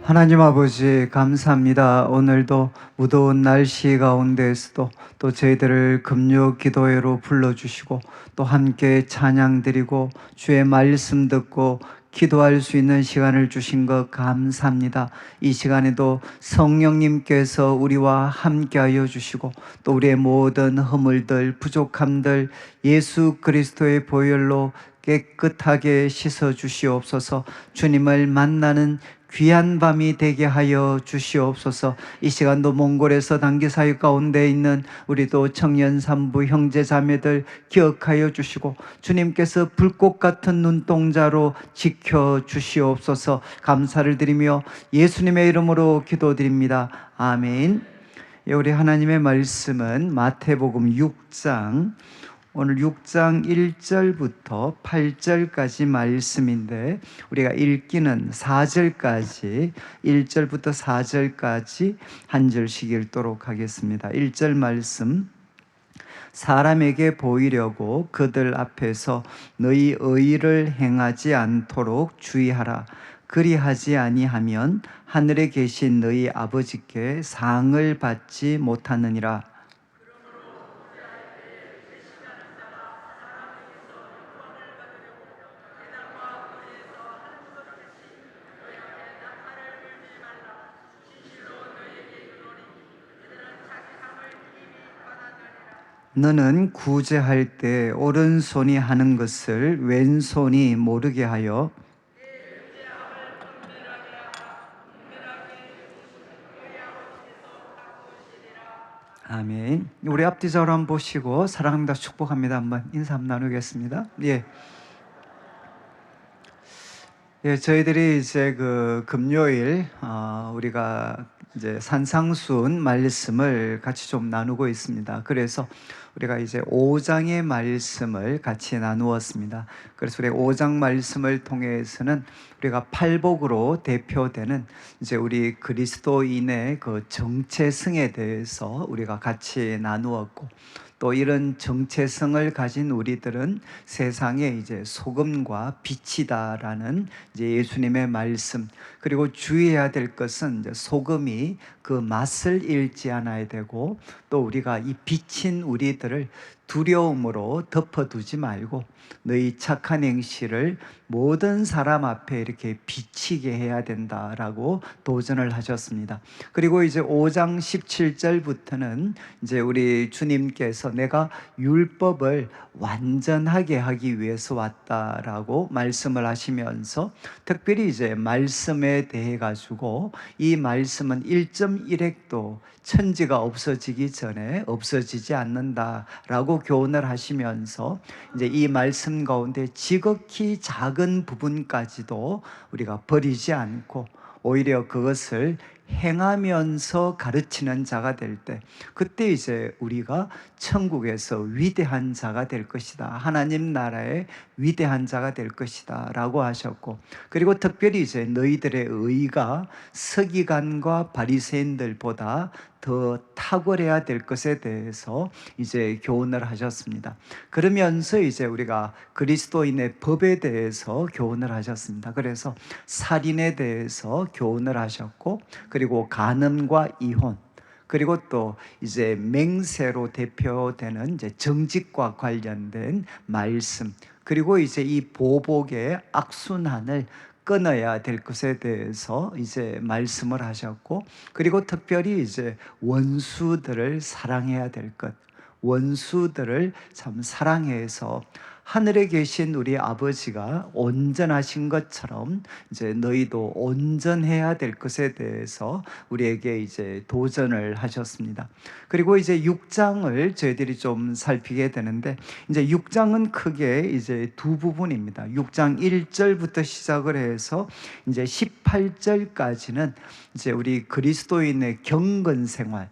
하나님 아버지 감사합니다. 오늘도 무더운 날씨 가운데에서도 또 저희들을 금요 기도회로 불러주시고 또 함께 찬양 드리고 주의 말씀 듣고 기도할 수 있는 시간을 주신 것 감사합니다. 이 시간에도 성령님께서 우리와 함께하여 주시고 또 우리의 모든 허물들 부족함들 예수 그리스도의 보혈로 깨끗하게 씻어 주시옵소서. 주님을 만나는 귀한 밤이 되게 하여 주시옵소서. 이 시간도 몽골에서 단기 사역 가운데 있는 우리도 청년 산부 형제 자매들 기억하여 주시고 주님께서 불꽃 같은 눈동자로 지켜 주시옵소서. 감사를 드리며 예수님의 이름으로 기도드립니다. 아멘. 우리 하나님의 말씀은 마태복음 6장, 오늘 6장 1절부터 8절까지 말씀인데 우리가 읽기는 4절까지, 1절부터 4절까지 한 절씩 읽도록 하겠습니다. 1절 말씀. 사람에게 보이려고 그들 앞에서 너희 의를 행하지 않도록 주의하라. 그리하지 아니하면 하늘에 계신 너희 아버지께 상을 받지 못하느니라. 너는 구제할 때 오른손이 하는 것을 왼손이 모르게 하여 아멘. 우리 앞뒤자로 한번 보시고 사랑합니다 축복합니다 한번 인사 한번 나누겠습니다. 저희들이 이제 그 금요일 우리가 이제 산상수훈 말씀을 같이 좀 나누고 있습니다. 그래서 우리가 이제 5장의 말씀을 같이 나누었습니다. 그래서 우리 5장 말씀을 통해서는 우리가 팔복으로 대표되는 이제 우리 그리스도인의 그 정체성에 대해서 우리가 같이 나누었고, 또 이런 정체성을 가진 우리들은 세상에 이제 소금과 빛이다라는 이제 예수님의 말씀, 그리고 주의해야 될 것은 이제 소금이 그 맛을 잃지 않아야 되고, 또 우리가 이 빛인 우리들을 두려움으로 덮어두지 말고 너희 착한 행실을 모든 사람 앞에 이렇게 비치게 해야 된다라고 도전을 하셨습니다. 그리고 이제 5장 17절부터는 이제 우리 주님께서 내가 율법을 완전하게 하기 위해서 왔다라고 말씀을 하시면서 특별히 이제 말씀에 대해 가지고 이 말씀은 1.1핵도 천지가 없어지기 전에 없어지지 않는다라고 교훈을 하시면서 이제 이 말씀 가운데 지극히 작은 부분까지도 우리가 버리지 않고 오히려 그것을 행하면서 가르치는 자가 될 때, 그때 이제 우리가 천국에서 위대한 자가 될 것이다, 하나님 나라의 위대한 자가 될 것이다 라고 하셨고, 그리고 특별히 이제 너희들의 의가 서기관과 바리새인들보다 더 탁월해야 될 것에 대해서 이제 교훈을 하셨습니다. 그러면서 이제 우리가 그리스도인의 법에 대해서 교훈을 하셨습니다. 그래서 살인에 대해서 교훈을 하셨고, 그리고 간음과 이혼, 그리고 또 이제 맹세로 대표되는 이제 정직과 관련된 말씀, 그리고 이제 이 보복의 악순환을 끊어야 될 것에 대해서 이제 말씀을 하셨고, 그리고 특별히 이제 원수들을 사랑해야 될 것, 원수들을 참 사랑해서 하늘에 계신 우리 아버지가 온전하신 것처럼 이제 너희도 온전해야 될 것에 대해서 우리에게 이제 도전을 하셨습니다. 그리고 이제 6장을 저희들이 좀 살피게 되는데, 이제 6장은 크게 이제 두 부분입니다. 6장 1절부터 시작을 해서 이제 18절까지는 이제 우리 그리스도인의 경건 생활,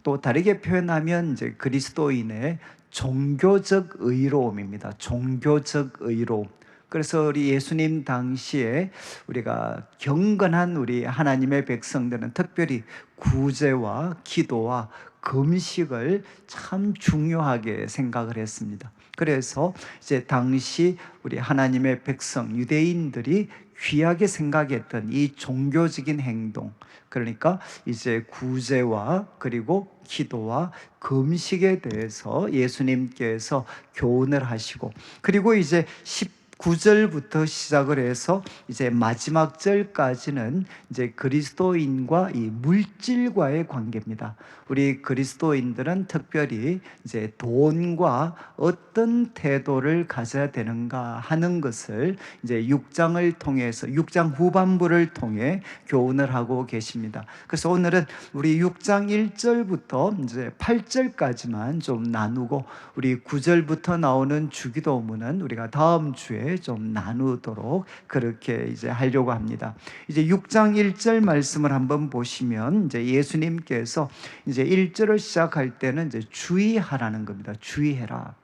또 다르게 표현하면 이제 그리스도인의 종교적 의로움입니다. 종교적 의로움. 그래서 우리 예수님 당시에 우리가 경건한 우리 하나님의 백성들은 특별히 구제와 기도와 금식을 참 중요하게 생각을 했습니다. 그래서 이제 당시 우리 하나님의 백성 유대인들이 귀하게 생각했던 이 종교적인 행동, 그러니까 이제 구제와 그리고 기도와 금식에 대해서 예수님께서 교훈을 하시고, 그리고 이제 19절부터 시작을 해서 이제 마지막 절까지는 이제 그리스도인과 이 물질과의 관계입니다. 우리 그리스도인들은 특별히 이제 돈과 어떤 태도를 가져야 되는가 하는 것을 이제 6장을 통해서, 6장 후반부를 통해 교훈을 하고 계십니다. 그래서 오늘은 우리 6장 1절부터 이제 8절까지만 좀 나누고, 우리 9절부터 나오는 주기도문은 우리가 다음 주에 좀 나누도록 그렇게 이제 하려고 합니다. 이제 6장 1절 말씀을 한번 보시면, 이제 예수님께서 이제 1절을 시작할 때는 이제 주의하라는 겁니다. 주의해라.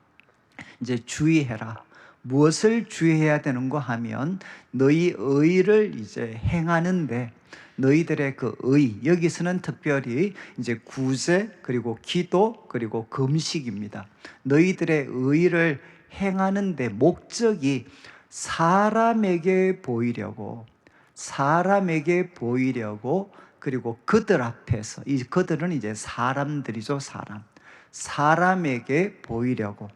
이제 주의해라. 무엇을 주의해야 되는가 하면, 너희 의를 이제 행하는데, 너희들의 그 의, 여기서는 특별히 이제 구제 그리고 기도 그리고 금식입니다. 너희들의 의를 행하는데 목적이 사람에게 보이려고, 그리고 그들 앞에서, 이 그들은 이제 사람들이죠. 사람에게 보이려고,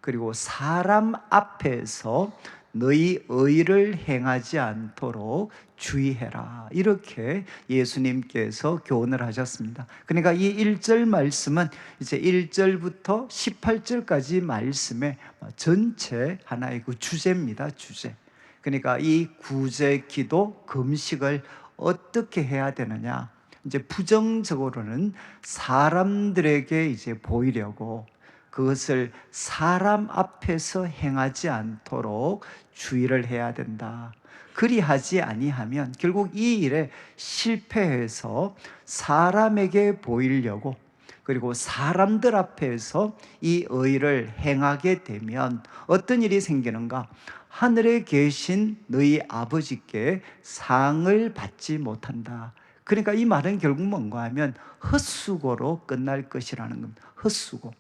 그리고 사람 앞에서 너희 의를 행하지 않도록 주의해라. 이렇게 예수님께서 교훈을 하셨습니다. 그러니까 이 1절 말씀은 이제 1절부터 18절까지 말씀의 전체 하나의 그 주제입니다. 주제. 그러니까 이 구제, 기도, 금식을 어떻게 해야 되느냐. 이제 부정적으로는 사람들에게 이제 보이려고, 그것을 사람 앞에서 행하지 않도록 주의를 해야 된다. 그리하지 아니하면 결국 이 일에 실패해서 사람에게 보이려고, 그리고 사람들 앞에서 이 의를 행하게 되면 어떤 일이 생기는가? 하늘에 계신 너희 아버지께 상을 받지 못한다. 그러니까 이 말은 결국 뭔가 하면 헛수고로 끝날 것이라는 겁니다. 헛수고.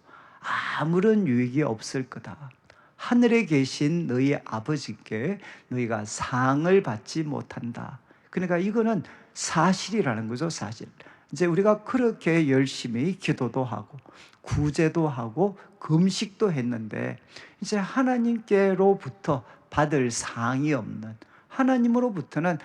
아무런 유익이 없을 거다. 하늘에 계신 너희 아버지께 너희가 상을 받지 못한다. 그러니까 이거는 사실이라는 거죠. 사실. 이제 우리가 그렇게 열심히 기도도 하고 구제도 하고 금식도 했는데, 이제 하나님께로부터 받을 상이 없는, 하나님으로부터는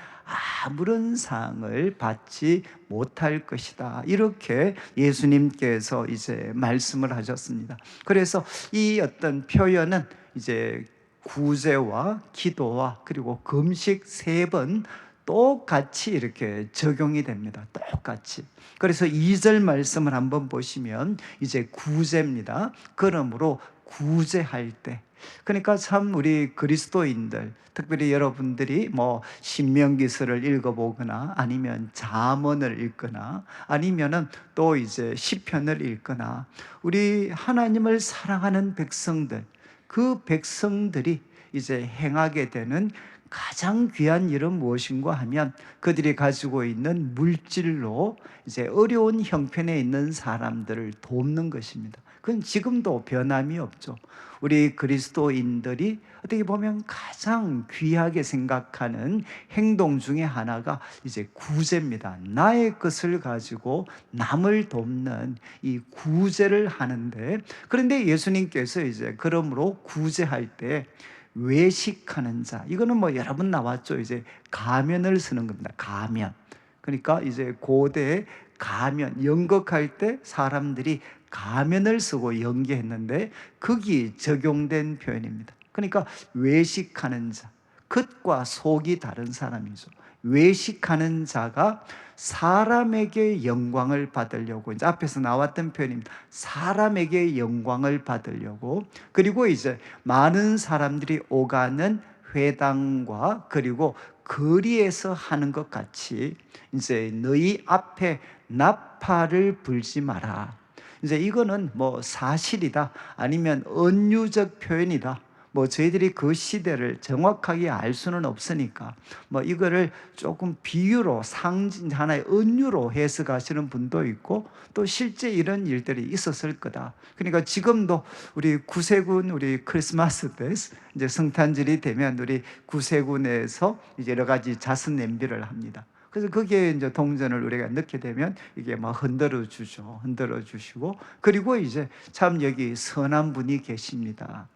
아무런 상을 받지 못할 것이다. 이렇게 예수님께서 이제 말씀을 하셨습니다. 그래서 이 어떤 표현은 이제 구제와 기도와 그리고 금식 3번 똑같이 이렇게 적용이 됩니다. 똑같이. 그래서 2절 말씀을 한번 보시면 이제 구제입니다. 그러므로 구제할 때, 그러니까 참 우리 그리스도인들, 특별히 여러분들이 뭐 신명기서를 읽어보거나 아니면 잠언을 읽거나 아니면은 또 이제 시편을 읽거나, 우리 하나님을 사랑하는 백성들, 그 백성들이 이제 행하게 되는 가장 귀한 일은 무엇인가 하면, 그들이 가지고 있는 물질로 이제 어려운 형편에 있는 사람들을 돕는 것입니다. 그건 지금도 변함이 없죠. 우리 그리스도인들이 어떻게 보면 가장 귀하게 생각하는 행동 중에 하나가 이제 구제입니다. 나의 것을 가지고 남을 돕는 이 구제를 하는데, 그런데 예수님께서 이제 그러므로 구제할 때 외식하는 자, 이거는 뭐 여러 번 나왔죠. 이제 가면을 쓰는 겁니다. 가면. 그러니까 이제 고대 가면, 연극할 때 사람들이 가면을 쓰고 연기했는데 거기 적용된 표현입니다. 그러니까 외식하는 자, 겉과 속이 다른 사람이죠. 외식하는 자가 사람에게 영광을 받으려고, 이제 앞에서 나왔던 표현입니다. 사람에게 영광을 받으려고, 그리고 이제 많은 사람들이 오가는 회당과 그리고 거리에서 하는 것 같이 이제 너희 앞에 나팔을 불지 마라. 이제 이거는 뭐 사실이다, 아니면 은유적 표현이다, 뭐 저희들이 그 시대를 정확하게 알 수는 없으니까 뭐 이거를 조금 비유로 상징 하나의 은유로 해석하시는 분도 있고 또 실제 이런 일들이 있었을 거다. 그러니까 지금도 우리 구세군 우리 크리스마스 때 이제 성탄절이 되면 우리 구세군에서 이제 여러 가지 자선 냄비를 합니다. 그래서 거기에 이제 동전을 우리가 넣게 되면 이게 막 흔들어 주죠. 흔들어 주시고, 그리고 이제 참 여기 선한 분이 계십니다.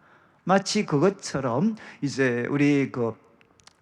마치 그것처럼 이제 우리 그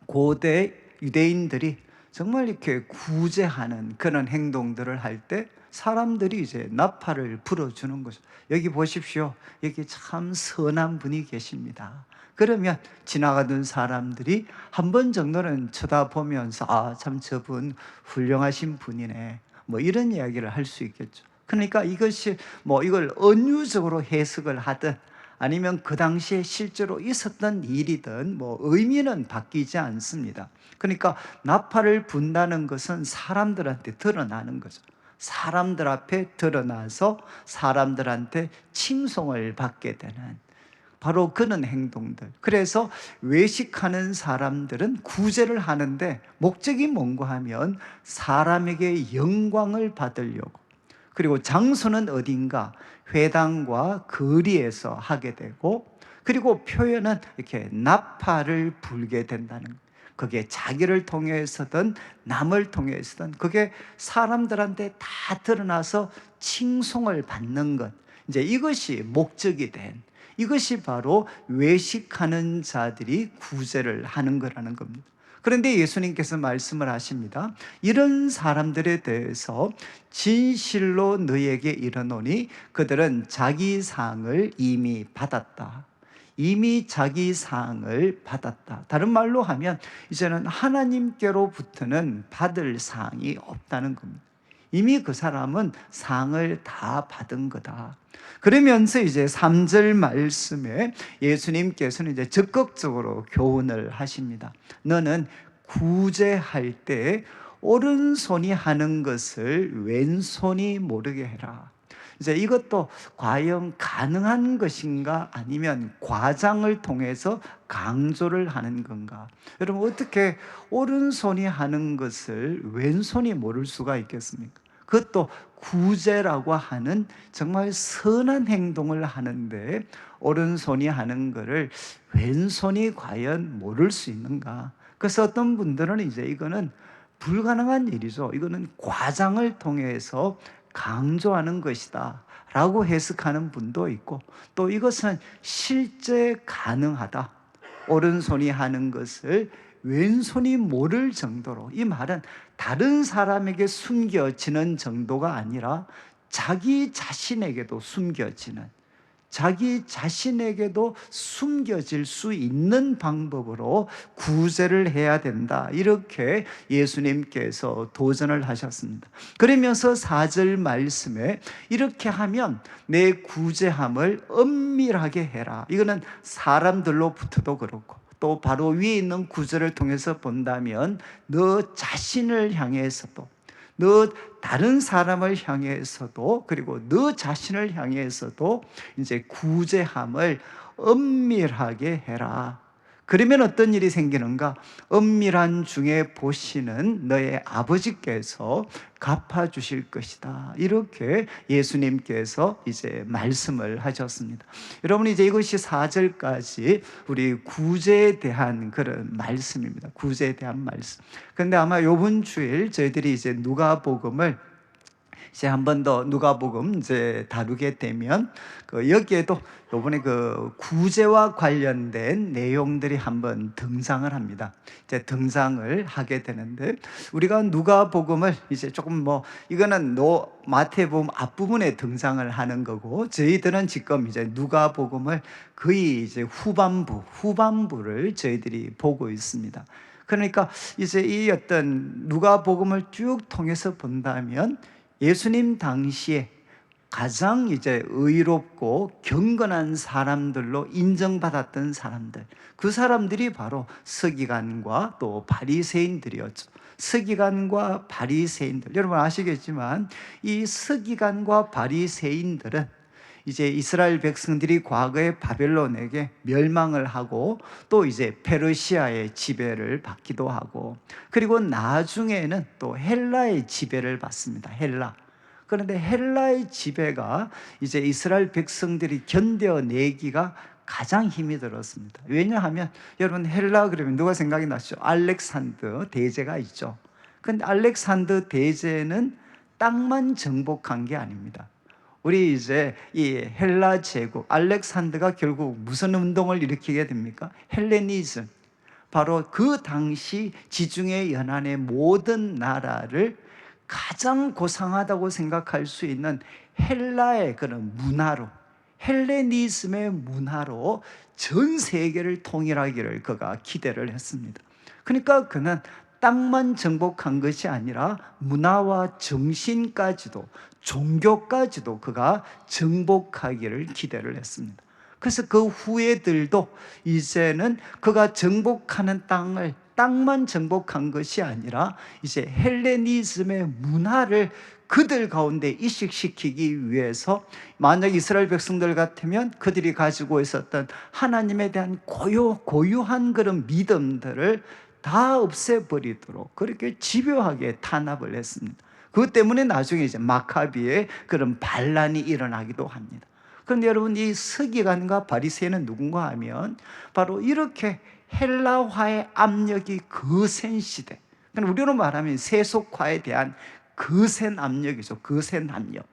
고대 유대인들이 정말 이렇게 구제하는 그런 행동들을 할 때 사람들이 이제 나팔을 불어주는 거죠. 여기 보십시오. 여기 참 선한 분이 계십니다. 그러면 지나가던 사람들이 한 번 정도는 쳐다보면서 아, 참 저분 훌륭하신 분이네, 뭐 이런 이야기를 할 수 있겠죠. 그러니까 이것이 뭐 이걸 은유적으로 해석을 하든 아니면 그 당시에 실제로 있었던 일이든 뭐 의미는 바뀌지 않습니다. 그러니까 나팔을 분다는 것은 사람들한테 드러나는 거죠. 사람들 앞에 드러나서 사람들한테 칭송을 받게 되는 바로 그런 행동들. 그래서 외식하는 사람들은 구제를 하는데 목적이 뭔가 하면 사람에게 영광을 받으려고, 그리고 장소는 어딘가 회당과 거리에서 하게 되고, 그리고 표현은 이렇게 나팔을 불게 된다는 거예요. 그게 자기를 통해서든 남을 통해서든 그게 사람들한테 다 드러나서 칭송을 받는 것, 이제 이것이 목적이 된, 이것이 바로 외식하는 자들이 구제를 하는 거라는 겁니다. 그런데 예수님께서 말씀을 하십니다. 이런 사람들에 대해서 진실로 너희에게 이르노니 그들은 자기 상을 이미 받았다. 이미 자기 상을 받았다. 다른 말로 하면 이제는 하나님께로부터는 받을 상이 없다는 겁니다. 이미 그 사람은 상을 다 받은 거다. 그러면서 이제 3절 말씀에 예수님께서는 이제 적극적으로 교훈을 하십니다. 너는 구제할 때 오른손이 하는 것을 왼손이 모르게 해라. 이제 이것도 과연 가능한 것인가 아니면 과장을 통해서 강조를 하는 건가? 여러분, 어떻게 오른손이 하는 것을 왼손이 모를 수가 있겠습니까? 그것도 구제라고 하는 정말 선한 행동을 하는데 오른손이 하는 것을 왼손이 과연 모를 수 있는가? 그래서 어떤 분들은 이제 이거는 불가능한 일이죠. 이거는 과장을 통해서 강조하는 것이다 라고 해석하는 분도 있고, 또 이것은 실제 가능하다, 오른손이 하는 것을 왼손이 모를 정도로, 이 말은 다른 사람에게 숨겨지는 정도가 아니라 자기 자신에게도 숨겨지는, 자기 자신에게도 숨겨질 수 있는 방법으로 구제를 해야 된다, 이렇게 예수님께서 도전을 하셨습니다. 그러면서 4절 말씀에 이렇게 하면 내 구제함을 엄밀하게 해라. 이거는 사람들로부터도 그렇고 또 바로 위에 있는 구절을 통해서 본다면 너 자신을 향해서도, 너 다른 사람을 향해서도, 그리고 너 자신을 향해서도 이제 구제함을 엄밀하게 해라. 그러면 어떤 일이 생기는가? 엄밀한 중에 보시는 너의 아버지께서 갚아주실 것이다. 이렇게 예수님께서 이제 말씀을 하셨습니다. 여러분, 이제 이것이 4절까지 우리 구제에 대한 그런 말씀입니다. 구제에 대한 말씀. 그런데 아마 이번 주일 저희들이 이제 누가복음을 이제 한 번 더 누가복음 이제 다루게 되면 여기에도 이번에 그 구제와 관련된 내용들이 한번 등장을 합니다. 이제 등장을 하게 되는데, 우리가 누가복음을 이제 조금 뭐 이거는 마태복음 앞부분에 등장을 하는 거고, 저희들은 지금 이제 누가복음을 거의 이제 후반부를 저희들이 보고 있습니다. 그러니까 이제 이 어떤 누가복음을 쭉 통해서 본다면 예수님 당시에 가장 이제 의롭고 경건한 사람들로 인정받았던 사람들, 그 사람들이 바로 서기관과 또 바리새인들이었죠. 서기관과 바리새인들, 여러분 아시겠지만 이 서기관과 바리새인들은 이제 이스라엘 백성들이 과거에 바벨론에게 멸망을 하고 또 이제 페르시아의 지배를 받기도 하고, 그리고 나중에는 또 헬라의 지배를 받습니다. 헬라. 그런데 헬라의 지배가 이제 이스라엘 백성들이 견뎌내기가 가장 힘이 들었습니다. 왜냐하면 여러분, 헬라 그러면 누가 생각이 나시죠? 알렉산더 대제가 있죠. 근데 알렉산더 대제는 땅만 정복한 게 아닙니다. 우리 이제 이 헬라 제국, 알렉산더가 결국 무슨 운동을 일으키게 됩니까? 헬레니즘. 바로 그 당시 지중해 연안의 모든 나라를 가장 고상하다고 생각할 수 있는 헬라의 그런 문화로, 헬레니즘의 문화로 전 세계를 통일하기를 그가 기대를 했습니다. 그러니까 그는 땅만 정복한 것이 아니라 문화와 정신까지도, 종교까지도 그가 정복하기를 기대를 했습니다. 그래서 그 후예들도 이제는 그가 정복하는 땅만 정복한 것이 아니라 이제 헬레니즘의 문화를 그들 가운데 이식시키기 위해서, 만약 이스라엘 백성들 같으면 그들이 가지고 있었던 하나님에 대한 고유한 그런 믿음들을 다 없애버리도록 그렇게 집요하게 탄압을 했습니다. 그것 때문에 나중에 이제 마카비의 그런 반란이 일어나기도 합니다. 그런데 여러분, 이 서기관과 바리새인은 누군가 하면 바로 이렇게 헬라화의 압력이 거센 시대, 우리로 말하면 세속화에 대한 거센 압력이죠. 거센 압력.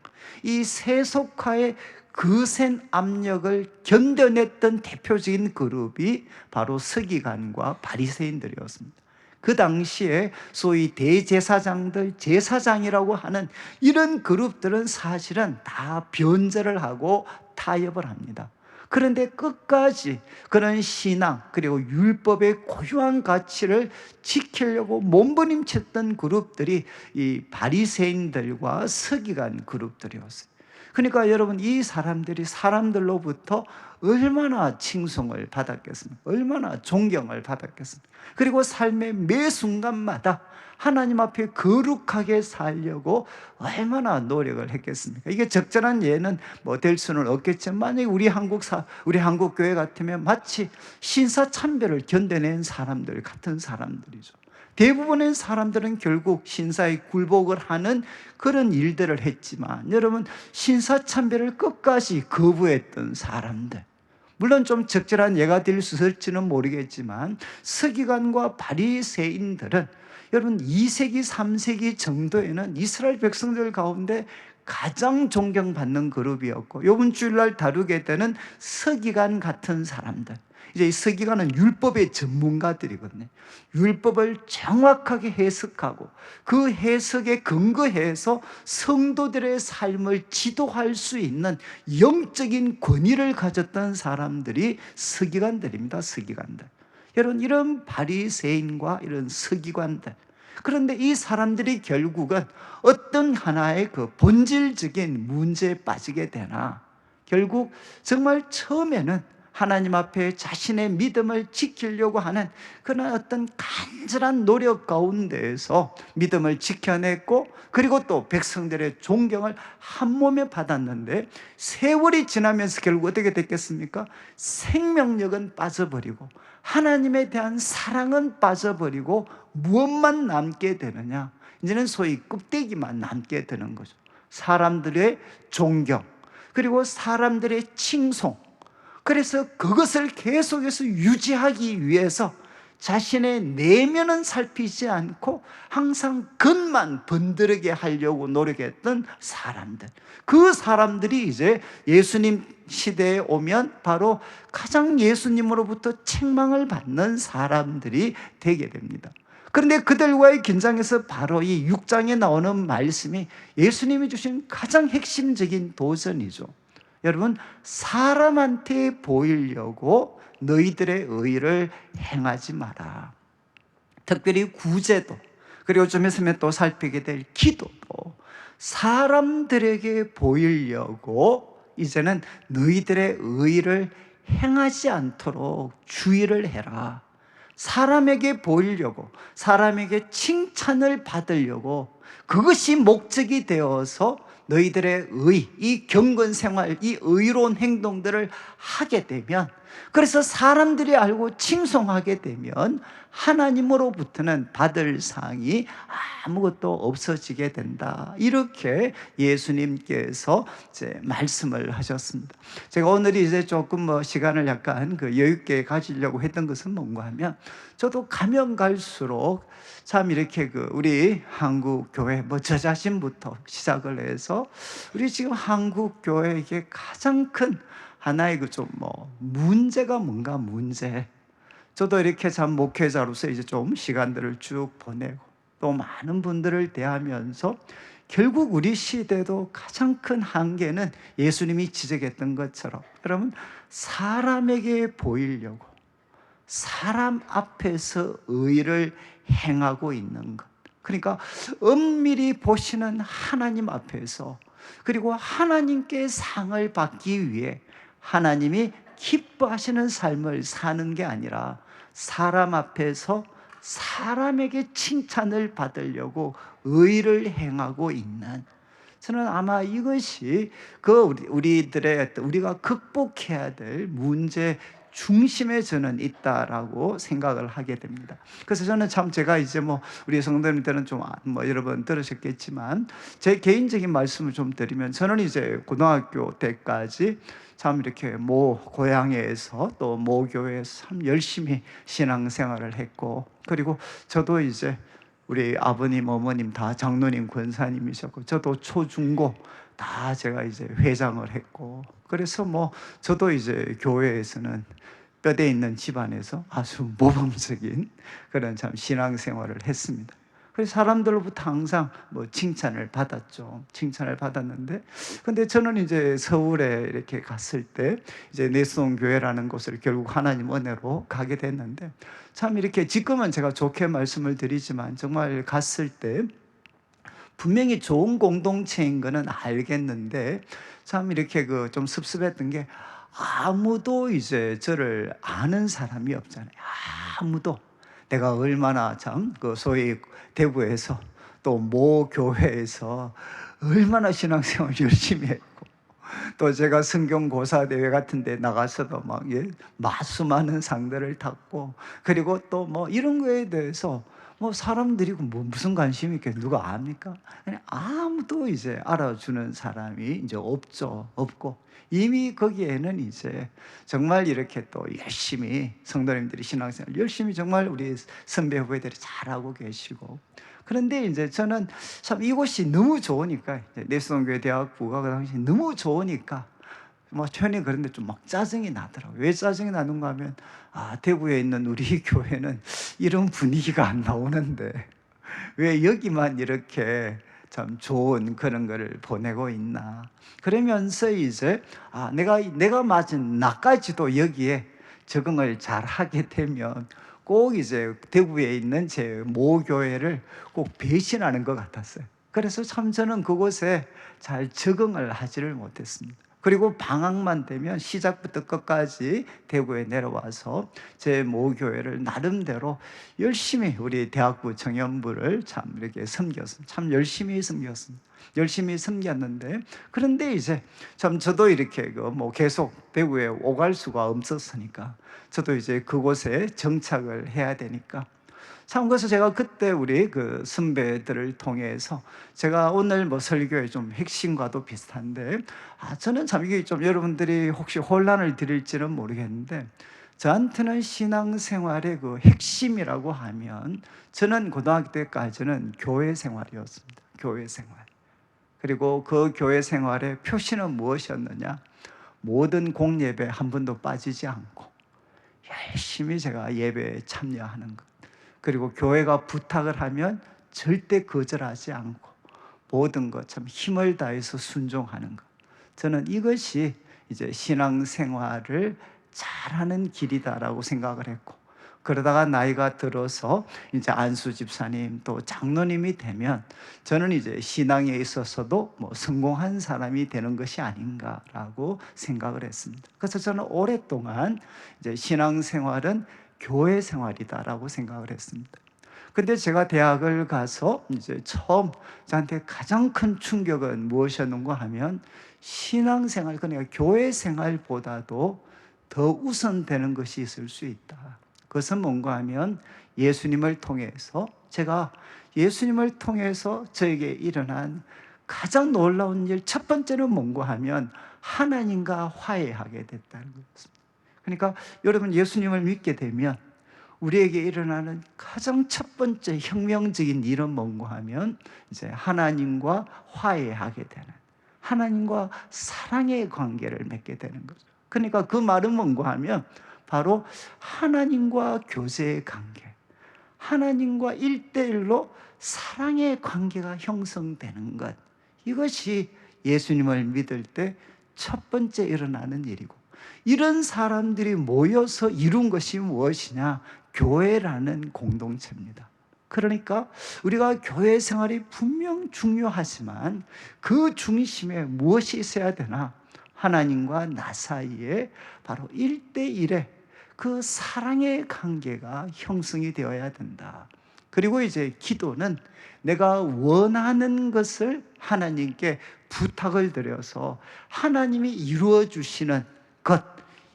이 세속화의 거센 압력을 견뎌냈던 대표적인 그룹이 바로 서기관과 바리새인들이었습니다. 그 당시에 소위 대제사장들, 제사장이라고 하는 이런 그룹들은 사실은 다 변절을 하고 타협을 합니다. 그런데 끝까지 그런 신앙 그리고 율법의 고유한 가치를 지키려고 몸부림쳤던 그룹들이 이 바리새인들과 서기관 그룹들이었어요. 그러니까 여러분, 이 사람들이 사람들로부터 얼마나 칭송을 받았겠습니까? 얼마나 존경을 받았겠습니까? 그리고 삶의 매 순간마다 하나님 앞에 거룩하게 살려고 얼마나 노력을 했겠습니까? 이게 적절한 예는 뭐 될 수는 없겠지만, 만약에 우리 한국 교회 같으면 마치 신사참배를 견뎌낸 사람들 같은 사람들이죠. 대부분의 사람들은 결국 신사에 굴복을 하는 그런 일들을 했지만, 여러분, 신사참배를 끝까지 거부했던 사람들, 물론 좀 적절한 예가 될 수 있을지는 모르겠지만, 서기관과 바리새인들은 여러분 2세기, 3세기 정도에는 이스라엘 백성들 가운데 가장 존경받는 그룹이었고, 이번 주일날 다루게 되는 서기관 같은 사람들, 이제 이 서기관은 율법의 전문가들이거든요. 율법을 정확하게 해석하고 그 해석에 근거해서 성도들의 삶을 지도할 수 있는 영적인 권위를 가졌던 사람들이 서기관들입니다. 서기관들. 여러분, 이런 바리새인과 이런 서기관들, 그런데 이 사람들이 결국은 어떤 하나의 그 본질적인 문제에 빠지게 되나, 결국 정말 처음에는 하나님 앞에 자신의 믿음을 지키려고 하는 그런 어떤 간절한 노력 가운데에서 믿음을 지켜냈고, 그리고 또 백성들의 존경을 한 몸에 받았는데, 세월이 지나면서 결국 어떻게 됐겠습니까? 생명력은 빠져버리고 하나님에 대한 사랑은 빠져버리고 무엇만 남게 되느냐? 이제는 소위 껍데기만 남게 되는 거죠. 사람들의 존경, 그리고 사람들의 칭송. 그래서 그것을 계속해서 유지하기 위해서 자신의 내면은 살피지 않고 항상 겉만 번드르게 하려고 노력했던 사람들, 그 사람들이 이제 예수님 시대에 오면 바로 가장 예수님으로부터 책망을 받는 사람들이 되게 됩니다. 그런데 그들과의 긴장에서 바로 이 6장에 나오는 말씀이 예수님이 주신 가장 핵심적인 도전이죠. 여러분, 사람한테 보이려고 너희들의 의를 행하지 마라. 특별히 구제도, 그리고 좀 있으면 또 살피게 될 기도도 사람들에게 보이려고 이제는 너희들의 의를 행하지 않도록 주의를 해라. 사람에게 보이려고, 사람에게 칭찬을 받으려고, 그것이 목적이 되어서 너희들의 이 경건 생활, 이 의로운 행동들을 하게 되면, 그래서 사람들이 알고 칭송하게 되면 하나님으로부터는 받을 상이 아무것도 없어지게 된다. 이렇게 예수님께서 이제 말씀을 하셨습니다. 제가 오늘 이제 조금 시간을 약간 여유 있게 가지려고 했던 것은 뭔가 하면, 저도 가면 갈수록 참 이렇게 우리 한국 교회 저 자신부터 시작을 해서 우리 지금 한국 교회에게 가장 큰 하나의 문제가 뭔가 문제. 저도 이렇게 참 목회자로서 이제 좀 시간들을 쭉 보내고 또 많은 분들을 대하면서 결국 우리 시대도 가장 큰 한계는 예수님이 지적했던 것처럼, 여러분, 사람에게 보이려고 사람 앞에서 의를 행하고 있는 것. 그러니까 은밀히 보시는 하나님 앞에서, 그리고 하나님께 상을 받기 위해 하나님이 기뻐하시는 삶을 사는 게 아니라 사람 앞에서 사람에게 칭찬을 받으려고 의를 행하고 있는, 저는 아마 이것이 우리가 극복해야 될 문제 중심에 저는 있다라고 생각을 하게 됩니다. 그래서 저는 참 제가 이제 우리 성도님들은 좀 여러 번 들으셨겠지만, 제 개인적인 말씀을 좀 드리면, 저는 이제 고등학교 때까지 참 이렇게 고향에서 또 교회에서 참 열심히 신앙생활을 했고, 그리고 저도 이제 우리 아버님, 어머님 다 장로님, 권사님이셨고, 저도 초중고 다 제가 이제 회장을 했고, 그래서 저도 이제 교회에서는 뼈대 있는 집안에서 아주 모범적인 그런 참 신앙생활을 했습니다. 그래서 사람들로부터 항상 칭찬을 받았죠. 칭찬을 받았는데, 근데 저는 이제 서울에 이렇게 갔을 때 이제 내수동 교회라는 곳을 결국 하나님 은혜로 가게 됐는데, 참 이렇게 지금은 제가 좋게 말씀을 드리지만 정말 갔을 때 분명히 좋은 공동체인 거는 알겠는데, 참 이렇게 좀 섭섭했던 게, 아무도 이제 저를 아는 사람이 없잖아요. 아무도. 내가 얼마나 참 소위 대구에서 또 교회에서 얼마나 신앙생활 열심히 했고, 또 제가 성경고사 대회 같은 데 나가서도 마수많은 상들을 탔고, 그리고 또 이런 거에 대해서 사람들이 무슨 관심이 있게 누가 압니까? 그냥 아무도 이제 알아주는 사람이 이제 없고, 이미 거기에는 이제 정말 이렇게 또 열심히 성도님들이 신앙생활 열심히 정말 우리 선배 후배들이 잘하고 계시고, 그런데 이제 저는 참 이곳이 너무 좋으니까, 내수동교회 대학부가 그 당시 너무 좋으니까 편히 그런데 좀 짜증이 나더라고요. 왜 짜증이 나는가 하면, 대구에 있는 우리 교회는 이런 분위기가 안 나오는데 왜 여기만 이렇게 참 좋은 그런 거를 보내고 있나. 그러면서 이제 내가 맞은 나까지도 여기에 적응을 잘 하게 되면 꼭 이제 대구에 있는 제 교회를 꼭 배신하는 것 같았어요. 그래서 참 저는 그곳에 잘 적응을 하지를 못했습니다. 그리고 방학만 되면 시작부터 끝까지 대구에 내려와서 제 교회를 나름대로 열심히 우리 대학부 청년부를 참 이렇게 섬겼습니다. 참 열심히 섬겼습니다. 열심히 섬겼는데, 그런데 이제 참 저도 이렇게 계속 대구에 오갈 수가 없었으니까 저도 이제 그곳에 정착을 해야 되니까, 참 그래서 제가 그때 우리 선배들을 통해서, 제가 오늘 설교의 좀 핵심과도 비슷한데, 저는 참 이게 좀 여러분들이 혹시 혼란을 드릴지는 모르겠는데, 저한테는 신앙생활의 핵심이라고 하면, 저는 고등학교 때까지는 교회 생활이었습니다. 교회 생활. 그리고 그 교회 생활의 표시는 무엇이었느냐? 모든 공예배 한 번도 빠지지 않고 열심히 제가 예배에 참여하는 것, 그리고 교회가 부탁을 하면 절대 거절하지 않고 모든 것 참 힘을 다해서 순종하는 것, 저는 이것이 이제 신앙생활을 잘하는 길이다라고 생각을 했고, 그러다가 나이가 들어서 이제 안수 집사님 또 장로님이 되면 저는 이제 신앙에 있어서도 성공한 사람이 되는 것이 아닌가라고 생각을 했습니다. 그래서 저는 오랫동안 이제 신앙생활은 교회 생활이다라고 생각을 했습니다. 근데 제가 대학을 가서 이제 처음 저한테 가장 큰 충격은 무엇이었는가 하면 신앙생활, 그러니까 교회 생활보다도 더 우선되는 것이 있을 수 있다. 그것은 뭔가 하면 예수님을 통해서, 제가 예수님을 통해서 저에게 일어난 가장 놀라운 일, 첫 번째는 뭔가 하면 하나님과 화해하게 됐다는 것입니다. 그러니까 여러분, 예수님을 믿게 되면 우리에게 일어나는 가장 첫 번째 혁명적인 일은 뭔가 하면 이제 하나님과 화해하게 되는, 하나님과 사랑의 관계를 맺게 되는 거죠. 그러니까 그 말은 뭔가 하면 바로 하나님과 교제의 관계, 하나님과 일대일로 사랑의 관계가 형성되는 것, 이것이 예수님을 믿을 때 첫 번째 일어나는 일이고, 이런 사람들이 모여서 이룬 것이 무엇이냐? 교회라는 공동체입니다. 그러니까 우리가 교회 생활이 분명 중요하지만 그 중심에 무엇이 있어야 되나? 하나님과 나 사이에 바로 1대1의 그 사랑의 관계가 형성이 되어야 된다. 그리고 이제 기도는 내가 원하는 것을 하나님께 부탁을 드려서 하나님이 이루어 주시는 것,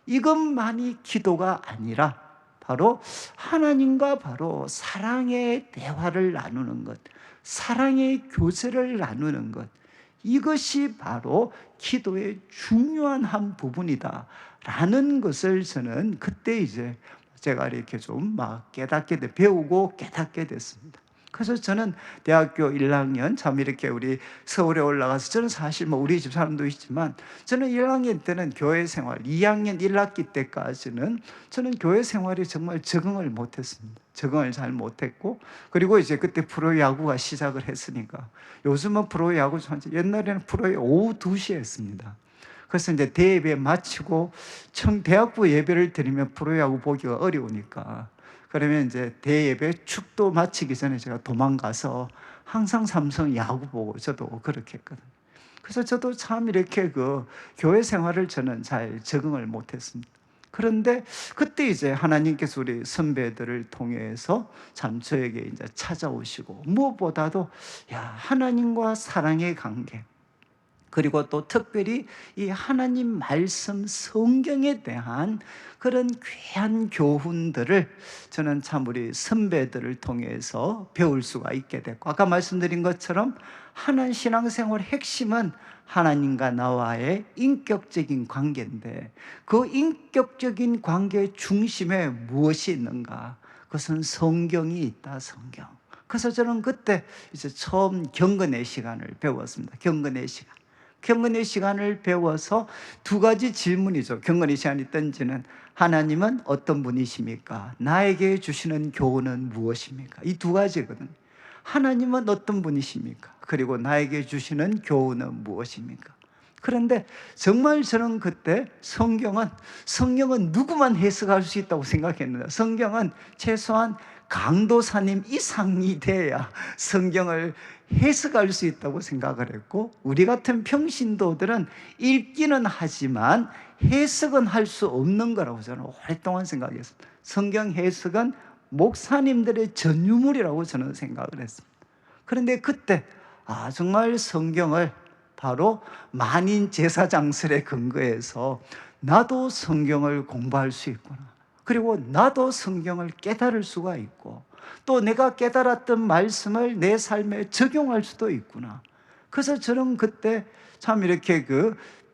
이것만이 기도가 아니라 바로 하나님과 바로 사랑의 대화를 나누는 것, 사랑의 교제를 나누는 것, 이것이 바로 기도의 중요한 한 부분이다 라는 것을 저는 그때 이제 제가 이렇게 좀 막 배우고 깨닫게 됐습니다. 그래서 저는 대학교 1학년 참 이렇게 우리 서울에 올라가서, 저는 사실 뭐 우리 집 사람도 있지만 저는 1학년 때는 교회 생활, 2학년 1학기 때까지는 저는 교회 생활이 정말 적응을 못했습니다. 적응을 잘 못했고, 그리고 이제 그때 프로야구가 시작을 했으니까, 요즘은 프로야구, 옛날에는 프로야구 오후 2시에 했습니다. 그래서 이제 대예배 마치고 대학부 예배를 드리면 프로야구 보기가 어려우니까, 그러면 이제 대예배 축도 마치기 전에 제가 도망가서 항상 삼성 야구 보고 저도 그렇게 했거든요. 그래서 저도 참 이렇게 그 교회 생활을 저는 잘 적응을 못했습니다. 그런데 그때 이제 하나님께서 우리 선배들을 통해서 참 저에게 이제 찾아오시고, 무엇보다도 하나님과 사랑의 관계, 그리고 또 특별히 이 하나님 말씀 성경에 대한 그런 귀한 교훈들을 저는 참 우리 선배들을 통해서 배울 수가 있게 됐고, 아까 말씀드린 것처럼 하나님 신앙생활의 핵심은 하나님과 나와의 인격적인 관계인데, 그 인격적인 관계의 중심에 무엇이 있는가? 그것은 성경이 있다, 성경. 그래서 저는 그때 이제 처음 경건의 시간을 배웠습니다. 경건의 시간. 경건의 시간을 배워서 두 가지 질문이죠. 경건의 시간이 던지는, 하나님은 어떤 분이십니까? 나에게 주시는 교훈은 무엇입니까? 이 두 가지거든요. 하나님은 어떤 분이십니까? 그리고 나에게 주시는 교훈은 무엇입니까? 그런데 정말 저는 그때 성경은 누구만 해석할 수 있다고 생각했는데, 성경은 최소한 강도사님 이상이 돼야 성경을 해석할 수 있다고 생각을 했고, 우리 같은 평신도들은 읽기는 하지만 해석은 할 수 없는 거라고 저는 오랫동안 생각했습니다. 성경 해석은 목사님들의 전유물이라고 저는 생각을 했습니다. 그런데 그때 정말 성경을 바로 만인 제사장설에 근거해서 나도 성경을 공부할 수 있구나, 그리고 나도 성경을 깨달을 수가 있고, 또 내가 깨달았던 말씀을 내 삶에 적용할 수도 있구나. 그래서 저는 그때 참 이렇게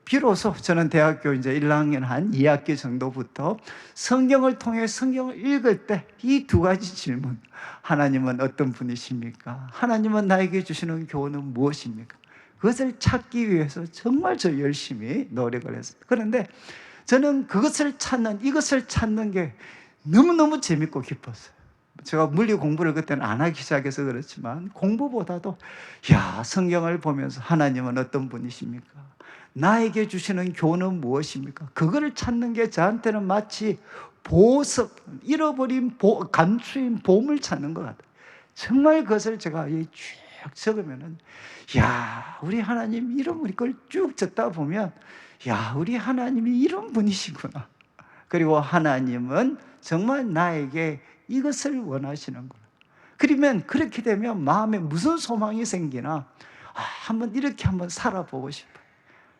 비로소 저는 대학교 이제 1학년 한 2학기 정도부터 성경을 통해 성경을 읽을 때 이 두 가지 질문, 하나님은 어떤 분이십니까? 하나님은 나에게 주시는 교훈은 무엇입니까? 그것을 찾기 위해서 정말 저 열심히 노력을 했습니다. 그런데 저는 이것을 찾는 게 너무너무 재밌고 기뻤어요. 제가 물리 공부를 그때는 안 하기 시작해서 그렇지만, 공부보다도 성경을 보면서 하나님은 어떤 분이십니까? 나에게 주시는 교훈은 무엇입니까? 그거를 찾는 게 저한테는 마치 보석, 감추인 보물 찾는 것 같아요. 정말 그것을 제가 쭉 적으면은, 우리 하나님 이걸 쭉 적다 보면, 우리 하나님이 이런 분이시구나. 그리고 하나님은 정말 나에게 이것을 원하시는구나. 그러면 그렇게 되면 마음에 무슨 소망이 생기나 한번 이렇게 한번 살아보고 싶어요.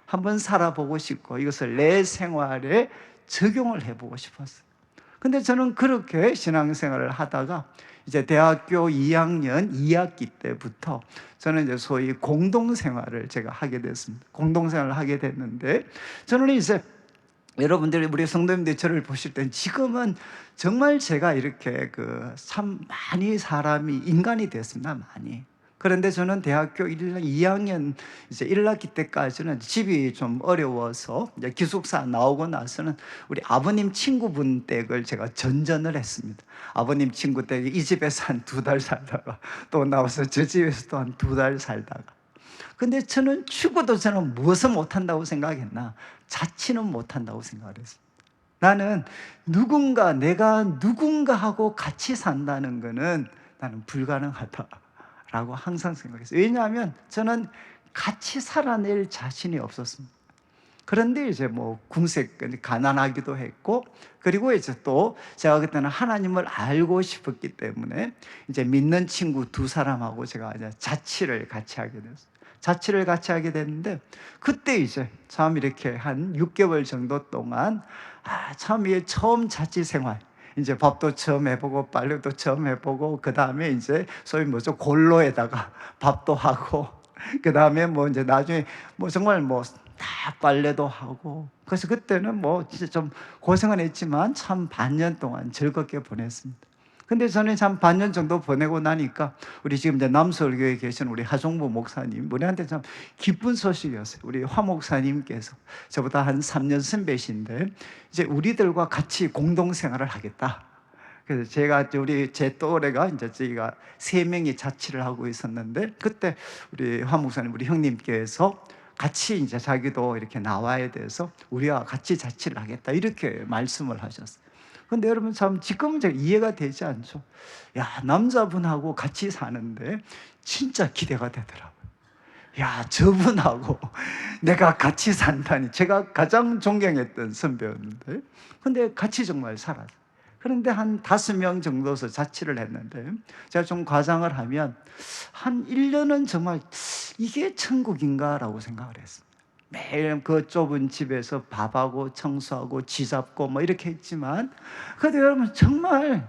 한번 살아보고 싶고 이것을 내 생활에 적용을 해보고 싶었어요. 근데 저는 그렇게 신앙생활을 하다가 이제 대학교 2학년 2학기 때부터 저는 이제 소위 공동생활을 제가 하게 됐습니다. 공동생활을 하게 됐는데 저는 이제 여러분들이 우리 성도님들이 저를 보실 땐 지금은 정말 제가 이렇게 참 많이 사람이 인간이 됐습니다. 많이. 그런데 저는 대학교 2학년 이제 1학기 때까지는 집이 좀 어려워서 이제 기숙사 나오고 나서는 우리 아버님 친구분 댁을 제가 전전을 했습니다. 아버님 친구 댁에 이 집에서 한 2달 살다가 또 나와서 저 집에서 또 한 2달 살다가. 근데 저는 죽어도 저는 무엇을 못한다고 생각했나? 자취는 못한다고 생각을 했습니다. 나는 내가 누군가하고 같이 산다는 것은 나는 불가능하다라고 항상 생각했어요. 왜냐하면 저는 같이 살아낼 자신이 없었습니다. 그런데 이제 뭐 가난하기도 했고, 그리고 이제 또 제가 그때는 하나님을 알고 싶었기 때문에 이제 믿는 친구 2사람하고 제가 이제 자취를 같이 하게 됐어요. 자취를 같이 하게 됐는데, 그때 이제 참 이렇게 한 6개월 정도 동안 참 이게 처음 자취 생활, 이제 밥도 처음 해보고 빨래도 처음 해보고, 그 다음에 이제 소위 뭐죠, 골로에다가 밥도 하고, 그 다음에 뭐 이제 나중에 뭐 정말 뭐 다 빨래도 하고. 그래서 그때는 뭐 진짜 좀 고생은 했지만 참 반년 동안 즐겁게 보냈습니다. 근데 저는 참 반년 정도 보내고 나니까 우리 지금 이제 남서울교회에 계신 우리 하종부 목사님, 우리한테 참 기쁜 소식이었어요. 우리 화 목사님께서 저보다 한 3년 선배신데 이제 우리들과 같이 공동생활을 하겠다. 그래서 제 또래가 이제 저희가 3명이 자취를 하고 있었는데, 그때 우리 화 목사님, 우리 형님께서 같이 이제 자기도 이렇게 나와야 돼서 우리와 같이 자취를 하겠다, 이렇게 말씀을 하셨어요. 근데 여러분 참 지금은 잘 이해가 되지 않죠. 야, 남자분하고 같이 사는데 진짜 기대가 되더라고요. 야, 저분하고 내가 같이 산다니. 제가 가장 존경했던 선배였는데, 근데 같이 정말 살았어요. 그런데 한 5명 정도서 자취를 했는데, 제가 좀 과장을 하면 한 1년은 정말 이게 천국인가라고 생각을 했습니다. 매일 그 좁은 집에서 밥하고 청소하고 쥐잡고 뭐 이렇게 했지만, 그래도 여러분 정말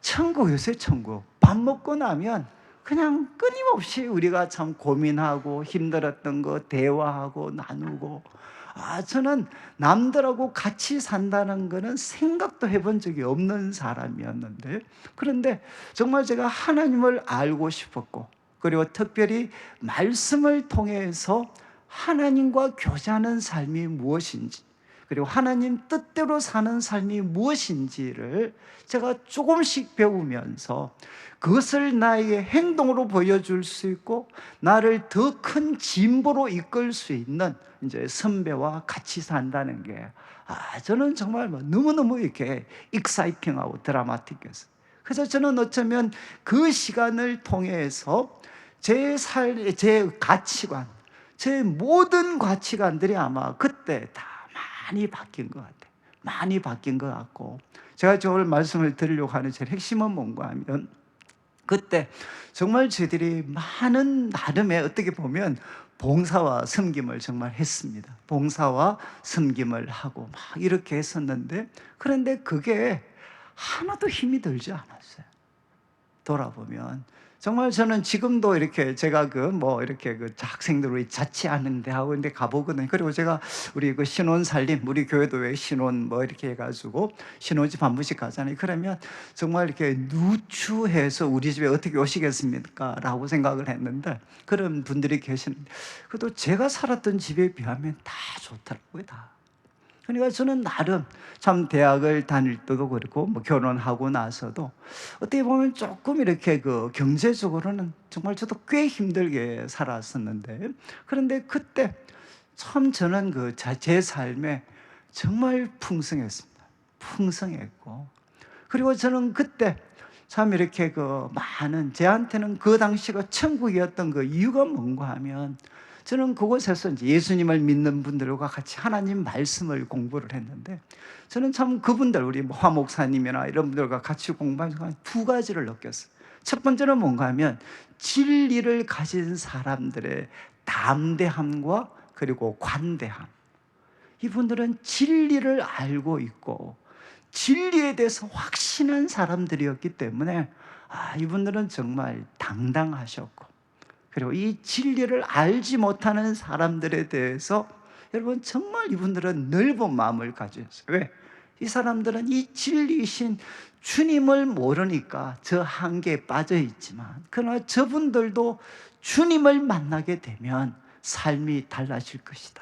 천국이었어요. 천국. 밥 먹고 나면 그냥 끊임없이 우리가 참 고민하고 힘들었던 거 대화하고 나누고. 저는 남들하고 같이 산다는 거는 생각도 해본 적이 없는 사람이었는데, 그런데 정말 제가 하나님을 알고 싶었고, 그리고 특별히 말씀을 통해서 하나님과 교제하는 삶이 무엇인지, 그리고 하나님 뜻대로 사는 삶이 무엇인지를 제가 조금씩 배우면서 그것을 나에게 행동으로 보여줄 수 있고 나를 더 큰 진보로 이끌 수 있는 이제 선배와 같이 산다는 게 저는 정말 너무너무 이렇게 익사이팅하고 드라마틱했어요. 그래서 저는 어쩌면 그 시간을 통해서 제 가치관, 제 모든 가치관들이 아마 그때 다 많이 바뀐 것 같아요. 많이 바뀐 것 같고, 제가 오늘 말씀을 드리려고 하는 제 핵심은 뭔가 하면, 그때 정말 저희들이 많은 나름의 어떻게 보면 봉사와 섬김을 정말 했습니다. 봉사와 섬김을 하고 막 이렇게 했었는데, 그런데 그게 하나도 힘이 들지 않았어요. 돌아보면 정말 저는 지금도 이렇게 제가 이렇게 학생들 우리 자취하는 데 하고 근데 가보거든요. 그리고 제가 우리 신혼 살림, 우리 교회도 왜 신혼 이렇게 해가지고 신혼집 한 번씩 가잖아요. 그러면 정말 이렇게 누추해서 우리 집에 어떻게 오시겠습니까? 라고 생각을 했는데, 그런 분들이 계시는데, 그래도 제가 살았던 집에 비하면 다 좋더라고요, 다. 그러니까 저는 나름 참 대학을 다닐 때도 그렇고 결혼하고 나서도 어떻게 보면 조금 이렇게 경제적으로는 정말 저도 꽤 힘들게 살았었는데, 그런데 그때 참 저는 제 삶에 정말 풍성했습니다. 풍성했고, 그리고 저는 그때 참 이렇게 저한테는 그 당시가 천국이었던 그 이유가 뭔가 하면, 저는 그곳에서 이제 예수님을 믿는 분들과 같이 하나님 말씀을 공부를 했는데, 저는 참 그분들, 우리 화 목사님이나 이런 분들과 같이 공부하면서 2가지를 느꼈어요. 첫 번째는 뭔가 하면 진리를 가진 사람들의 담대함과 그리고 관대함. 이분들은 진리를 알고 있고 진리에 대해서 확신한 사람들이었기 때문에 이분들은 정말 당당하셨고, 그리고 이 진리를 알지 못하는 사람들에 대해서 여러분 정말 이분들은 넓은 마음을 가졌어요. 왜? 이 사람들은 이 진리이신 주님을 모르니까 저 한계에 빠져 있지만, 그러나 저분들도 주님을 만나게 되면 삶이 달라질 것이다.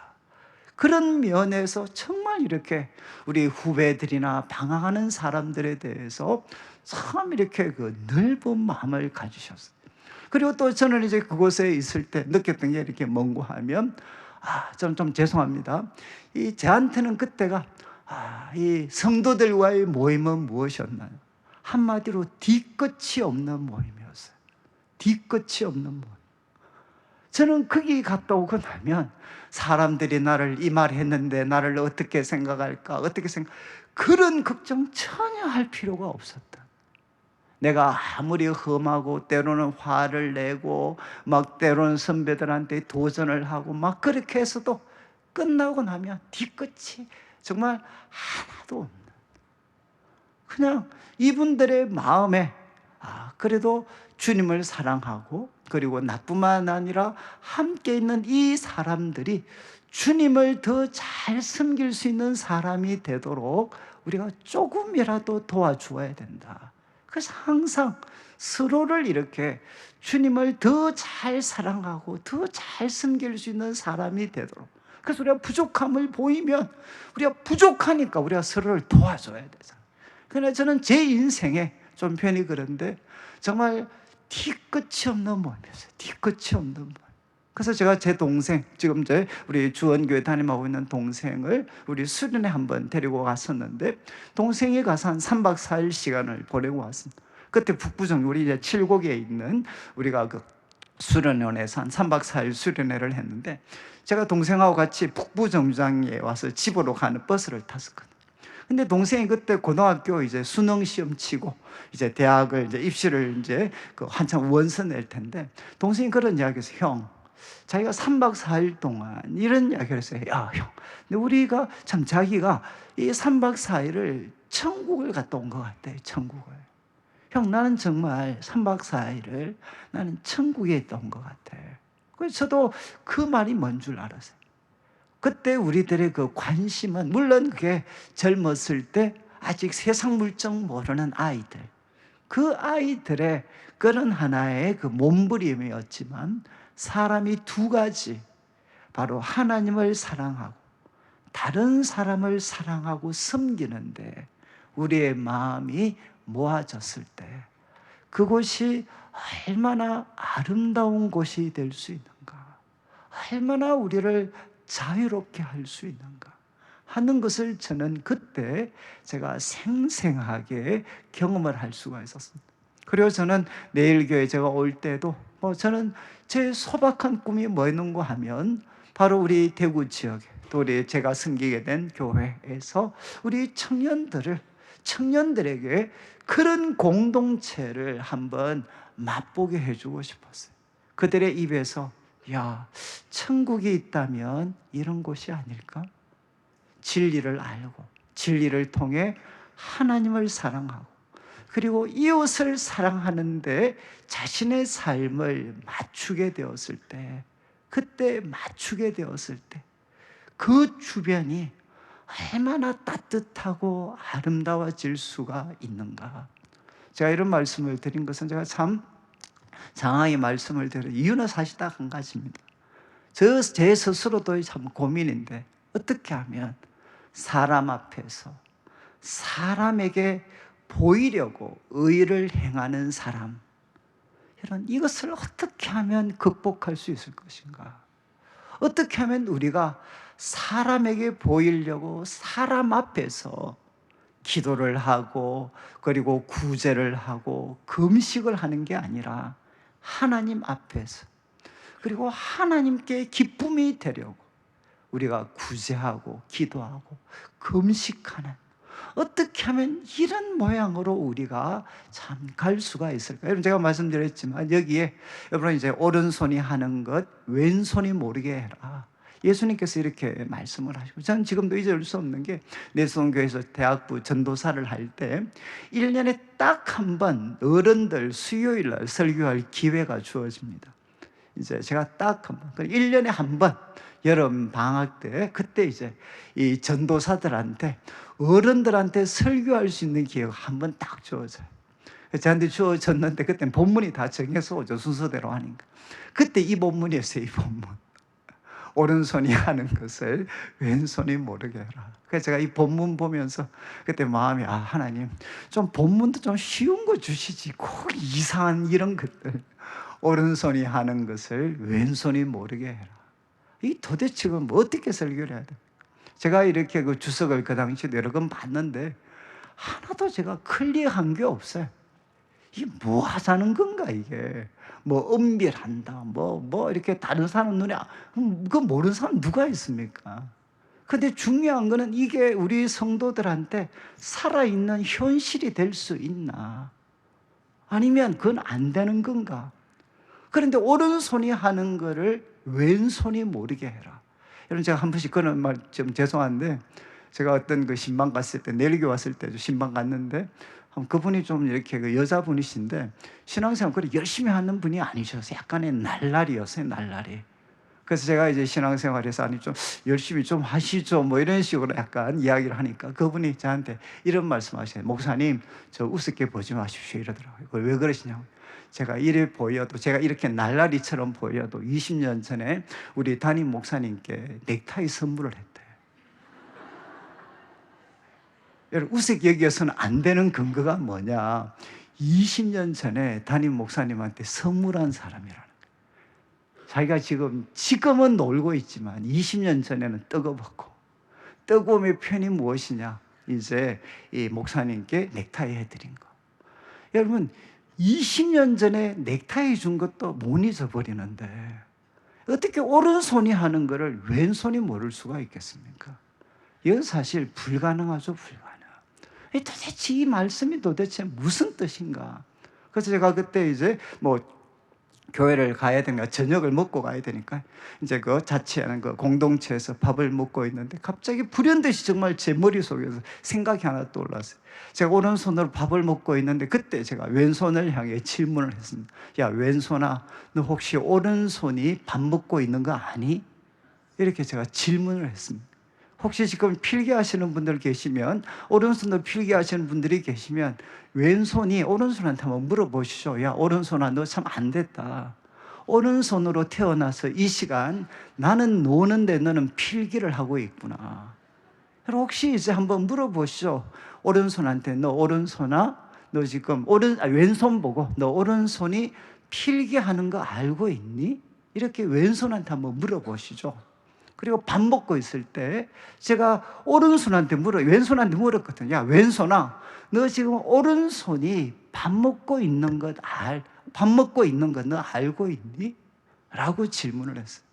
그런 면에서 정말 이렇게 우리 후배들이나 방황하는 사람들에 대해서 참 이렇게 그 넓은 마음을 가지셨어요. 그리고 또 저는 이제 그곳에 있을 때 느꼈던 게 이렇게 뭔고 하면, 좀 죄송합니다. 저한테는 그때가, 이 성도들과의 모임은 무엇이었나요? 한마디로 뒤끝이 없는 모임이었어요. 뒤끝이 없는 모임. 저는 거기 갔다 오고 나면 사람들이 나를 이 말 했는데 나를 어떻게 생각할까, 그런 걱정 전혀 할 필요가 없었다. 내가 아무리 험하고 때로는 화를 내고 막 때로는 선배들한테 도전을 하고 막 그렇게 해서도 끝나고 나면 뒤끝이 정말 하나도 없는, 그냥 이분들의 마음에 그래도 주님을 사랑하고, 그리고 나뿐만 아니라 함께 있는 이 사람들이 주님을 더 잘 섬길 수 있는 사람이 되도록 우리가 조금이라도 도와주어야 된다. 그래서 항상 서로를 이렇게 주님을 더 잘 사랑하고 더 잘 섬길 수 있는 사람이 되도록, 그래서 우리가 부족함을 보이면 우리가 부족하니까 우리가 서로를 도와줘야 되잖아요. 그러나 저는 제 인생에 좀 편히 그런데 정말 뒤끝이 없는 모임이었어요. 뒤끝이 없는 모임. 그래서 제가 제 동생, 지금 우리 주원교회 담임하고 있는 동생을 우리 수련회 한번 데리고 갔었는데, 동생이 가서 한 3박 4일 시간을 보내고 왔습니다. 그때 북부정, 우리 이제 칠곡에 있는 우리가 그 수련원에서 한 3박 4일 수련회를 했는데, 제가 동생하고 같이 북부정장에 와서 집으로 가는 버스를 탔었거든요. 근데 동생이 그때 고등학교 이제 수능 시험 치고 이제 대학을 이제 입시를 이제 한참 원서 낼 텐데, 동생이 그런 이야기했어요. 형, 자기가 3박 4일 동안 이런 이야기를 했어요. 야, 형, 근데 우리가 참 자기가 이 3박 4일을 천국을 갔다 온 것 같아. 천국을. 형, 나는 정말 3박 4일을 나는 천국에 있다 온 것 같아. 그래서 저도 그 말이 뭔 줄 알았어요. 그때 우리들의 그 관심은, 물론 그게 젊었을 때 아직 세상 물정 모르는 아이들, 그 아이들의 그런 하나의 그 몸부림이었지만, 사람이 두 가지, 바로 하나님을 사랑하고 다른 사람을 사랑하고 섬기는데 우리의 마음이 모아졌을 때 그곳이 얼마나 아름다운 곳이 될 수 있는가, 얼마나 우리를 자유롭게 할 수 있는가 하는 것을 저는 그때 제가 생생하게 경험을 할 수가 있었습니다. 그리고 저는 내일교회 제가 올 때도 저는 제 소박한 꿈이 뭐였는가 하면, 바로 우리 대구 지역에 또 우리 제가 섬기게 된 교회에서 우리 청년들에게 그런 공동체를 한번 맛보게 해주고 싶었어요. 그들의 입에서, 야, 천국이 있다면 이런 곳이 아닐까? 진리를 알고 진리를 통해 하나님을 사랑하고 그리고 이웃을 사랑하는데 자신의 삶을 맞추게 되었을 때, 그때 맞추게 되었을 때 그 주변이 얼마나 따뜻하고 아름다워질 수가 있는가. 제가 이런 말씀을 드린 것은, 제가 참 장하게 말씀을 드린 이유는 사실 딱 한 가지입니다. 제 스스로도 참 고민인데, 어떻게 하면 사람 앞에서 사람에게 보이려고 의를 행하는 사람, 이것을 어떻게 하면 극복할 수 있을 것인가? 어떻게 하면 우리가 사람에게 보이려고 사람 앞에서 기도를 하고 그리고 구제를 하고 금식을 하는 게 아니라 하나님 앞에서, 그리고 하나님께 기쁨이 되려고 우리가 구제하고 기도하고 금식하는, 어떻게 하면 이런 모양으로 우리가 참 갈 수가 있을까? 여러분, 제가 말씀드렸지만 여기에 여러분 이제 오른손이 하는 것 왼손이 모르게 해라. 예수님께서 이렇게 말씀을 하시고, 저는 지금도 잊을 수 없는 게 내수원교회에서 대학부 전도사를 할 때 1년에 딱 한 번 어른들 수요일 날 설교할 기회가 주어집니다. 이제 제가 딱 한 번, 1년에 한 번 여름 방학 때 그때 이제 이 전도사들한테 어른들한테 설교할 수 있는 기회가 한 번 딱 주어져요. 저한테 주어졌는데 그때는 본문이 다 정해서 오죠. 순서대로 하니까. 그때 이 본문이었어요. 이 본문. 오른손이 하는 것을 왼손이 모르게 해라. 그래서 제가 이 본문 보면서 그때 마음이, 아, 하나님 좀 본문도 좀 쉬운 거 주시지 꼭 이상한 이런 것들, 오른손이 하는 것을 왼손이 모르게 해라. 이 도대체 뭐 어떻게 설교를 해야 돼? 제가 이렇게 그 주석을 그 당시에 여러 번 봤는데 하나도 제가 클리어한 게 없어요. 이게 뭐 하자는 건가 이게? 뭐 은밀한다, 뭐 이렇게 다른 사람 눈에 그거 모르는 사람 누가 있습니까? 근데 중요한 거는 이게 우리 성도들한테 살아있는 현실이 될 수 있나? 아니면 그건 안 되는 건가? 그런데 오른손이 하는 거를 왼손이 모르게 해라. 여러분, 제가 한 번씩 그런 말 좀 죄송한데, 제가 어떤 그 신방 갔을 때, 내리교 왔을 때 신방 갔는데 그분이 좀 이렇게 그 여자분이신데 신앙생활 그렇게 열심히 하는 분이 아니셔서 약간의 날라리였어요, 날라리. 그래서 제가 이제 신앙생활에서 아니 좀 열심히 좀 하시죠 뭐 이런 식으로 약간 이야기를 하니까 그분이 저한테 이런 말씀하시네요. 목사님, 저 우습게 보지 마십시오 이러더라고요. 그걸 왜 그러시냐고. 제가 이래 보여도, 제가 이렇게 날라리처럼 보여도 20년 전에 우리 담임 목사님께 넥타이 선물을 했대요. 여러분, 우습게 여겨서는 안 되는 근거가 뭐냐? 20년 전에 담임 목사님한테 선물한 사람이라는 거예요. 자기가 지금은 놀고 있지만 20년 전에는 뜨거웠고, 뜨거움의 편이 무엇이냐? 이제 이 목사님께 넥타이 해드린 거. 여러분, 20년 전에 넥타이 준 것도 못 잊어버리는데 어떻게 오른손이 하는 거를 왼손이 모를 수가 있겠습니까? 이건 사실 불가능하죠, 불가능. 도대체 이 말씀이 도대체 무슨 뜻인가? 그래서 제가 그때 이제 뭐 교회를 가야 되니까 저녁을 먹고 가야 되니까 이제 그 자취하는 그 공동체에서 밥을 먹고 있는데 갑자기 불현듯이 정말 제 머릿속에서 생각이 하나 떠올랐어요. 제가 오른손으로 밥을 먹고 있는데 그때 제가 왼손을 향해 질문을 했습니다. 야, 왼손아, 너 혹시 오른손이 밥 먹고 있는 거 아니? 이렇게 제가 질문을 했습니다. 혹시 지금 필기하시는 분들 계시면, 오른손으로 필기하시는 분들이 계시면 왼손이 오른손한테 한번 물어보시죠. 야, 오른손아, 너 참 안 됐다. 오른손으로 태어나서 이 시간 나는 노는데 너는 필기를 하고 있구나. 혹시 이제 한번 물어보시죠. 오른손한테, 너 오른손아, 너 지금 왼손 보고 너 오른손이 필기하는 거 알고 있니? 이렇게 왼손한테 한번 물어보시죠. 그리고 밥 먹고 있을 때 제가 왼손한테 물었거든요. 야, 왼손아, 너 지금 오른손이 밥 먹고 있는 거 너 알고 있니? 라고 질문을 했어요.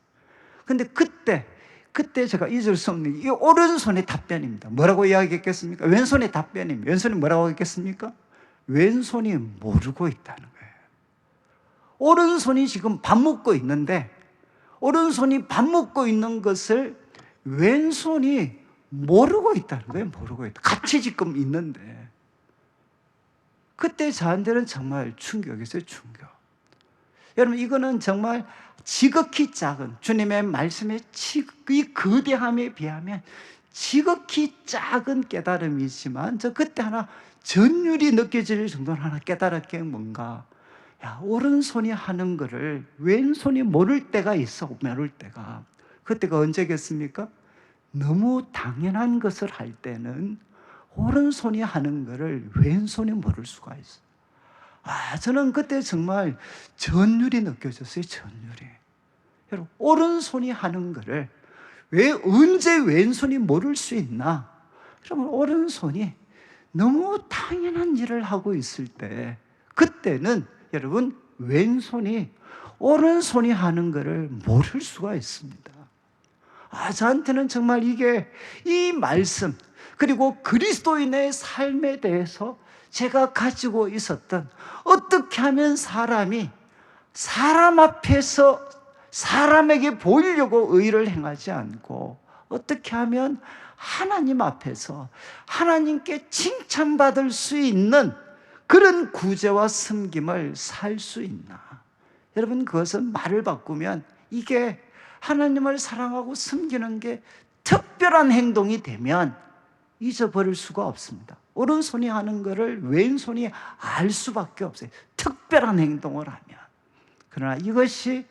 근데 그때 제가 잊을 수 없는 게 이 오른손의 답변입니다. 뭐라고 이야기했겠습니까? 왼손의 답변입니다. 왼손이 뭐라고 했겠습니까? 왼손이 모르고 있다는 거예요. 오른손이 지금 밥 먹고 있는데 오른손이 밥 먹고 있는 것을 왼손이 모르고 있다는 거예요. 모르고 있다. 같이 지금 있는데. 그때 저한테는 정말 충격이었어요. 충격. 여러분, 이거는 정말 지극히 작은 주님의 말씀의 이 거대함에 비하면 지극히 작은 깨달음이지만 저 그때 하나 전율이 느껴질 정도로 하나 깨달은 게 뭔가, 야, 오른손이 하는 거를 왼손이 모를 때가 있어. 모를 때가. 그때가 언제겠습니까? 너무 당연한 것을 할 때는 오른손이 하는 거를 왼손이 모를 수가 있어. 저는 그때 정말 전율이 느껴졌어요. 전율이. 여러분, 오른손이 하는 거를 언제 왼손이 모를 수 있나? 여러분, 오른손이 너무 당연한 일을 하고 있을 때 그때는 여러분, 왼손이 오른손이 하는 것을 모를 수가 있습니다. 저한테는 정말 이 말씀, 그리고 그리스도인의 삶에 대해서 제가 가지고 있었던, 어떻게 하면 사람이 사람 앞에서 사람에게 보이려고 의를 행하지 않고 어떻게 하면 하나님 앞에서 하나님께 칭찬받을 수 있는 그런 구제와 섬김을 살 수 있나? 여러분, 그것은 말을 바꾸면 이게 하나님을 사랑하고 섬기는 게 특별한 행동이 되면 잊어버릴 수가 없습니다. 오른손이 하는 것을 왼손이 알 수밖에 없어요. 특별한 행동을 하면. 그러나 이것이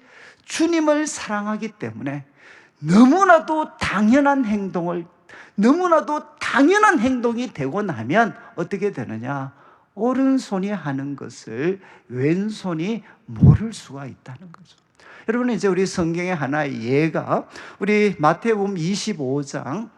주님을 사랑하기 때문에 너무나도 당연한 행동이 되고 나면 어떻게 되느냐? 오른손이 하는 것을 왼손이 모를 수가 있다는 거죠. 여러분, 이제 우리 성경의 하나의 예가 우리 마태복음 25장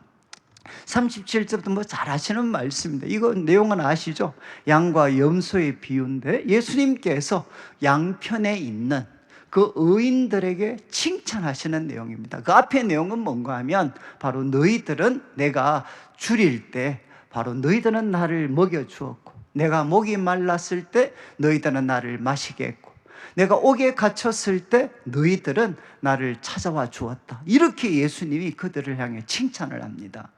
37절부터 뭐 잘 아시는 말씀입니다. 이거 내용은 아시죠? 양과 염소의 비유인데 예수님께서 양편에 있는 그 의인들에게 칭찬하시는 내용입니다. 그 앞에 내용은 뭔가 하면 바로 너희들은 내가 줄일 때 바로 너희들은 나를 먹여주었고, 내가 목이 말랐을 때 너희들은 나를 마시게 했고, 내가 옥에 갇혔을 때 너희들은 나를 찾아와 주었다. 이렇게 예수님이 그들을 향해 칭찬을 합니다.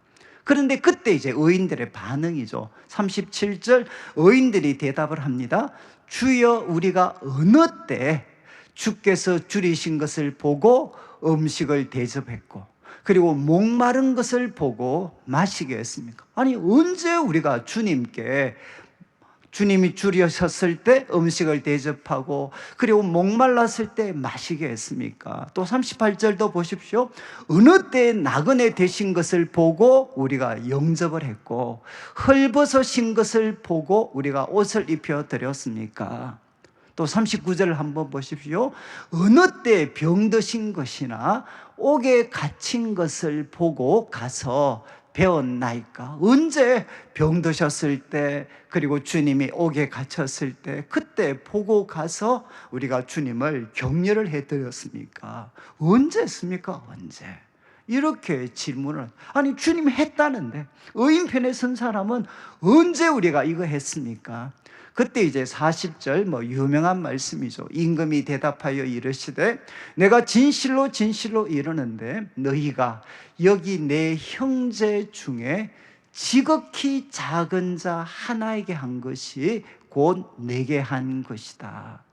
그런데 그때 이제 의인들의 반응이죠. 37절 의인들이 대답을 합니다. 주여, 우리가 어느 때 주께서 줄이신 것을 보고 음식을 대접했고 그리고 목마른 것을 보고 마시게 했습니까? 아니, 언제 우리가 주님이 줄이셨을 때 음식을 대접하고 그리고 목말랐을 때 마시게 했습니까? 또 38절도 보십시오. 어느 때 나그네 되신 것을 보고 우리가 영접을 했고 헐벗으신 것을 보고 우리가 옷을 입혀 드렸습니까? 또 39절을 한번 보십시오. 어느 때 병드신 것이나 옥에 갇힌 것을 보고 가서 배웠나이까? 언제 병드셨을 때, 그리고 주님이 옥에 갇혔을 때 그때 보고 가서 우리가 주님을 격려를 해드렸습니까? 언제 했습니까? 언제? 이렇게 질문을, 아니 주님 했다는데 의인편에 선 사람은 언제 우리가 이거 했습니까? 그때 이제 40절 유명한 말씀이죠. 임금이 대답하여 이르시되 내가 진실로 진실로 이르는데 너희가 여기 내 형제 중에 지극히 작은 자 하나에게 한 것이 곧 내게 한 것이다.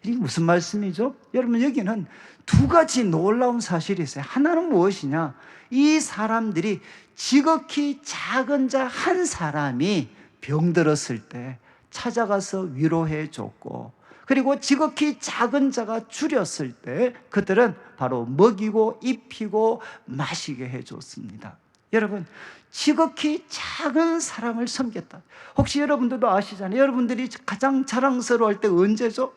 이게 무슨 말씀이죠? 여러분, 여기는 두 가지 놀라운 사실이 있어요. 하나는 무엇이냐? 이 사람들이 지극히 작은 자 한 사람이 병들었을 때 찾아가서 위로해 줬고, 그리고 지극히 작은 자가 줄였을 때 그들은 바로 먹이고 입히고 마시게 해 줬습니다. 여러분, 지극히 작은 사람을 섬겼다. 혹시 여러분들도 아시잖아요. 여러분들이 가장 자랑스러워할 때 언제죠?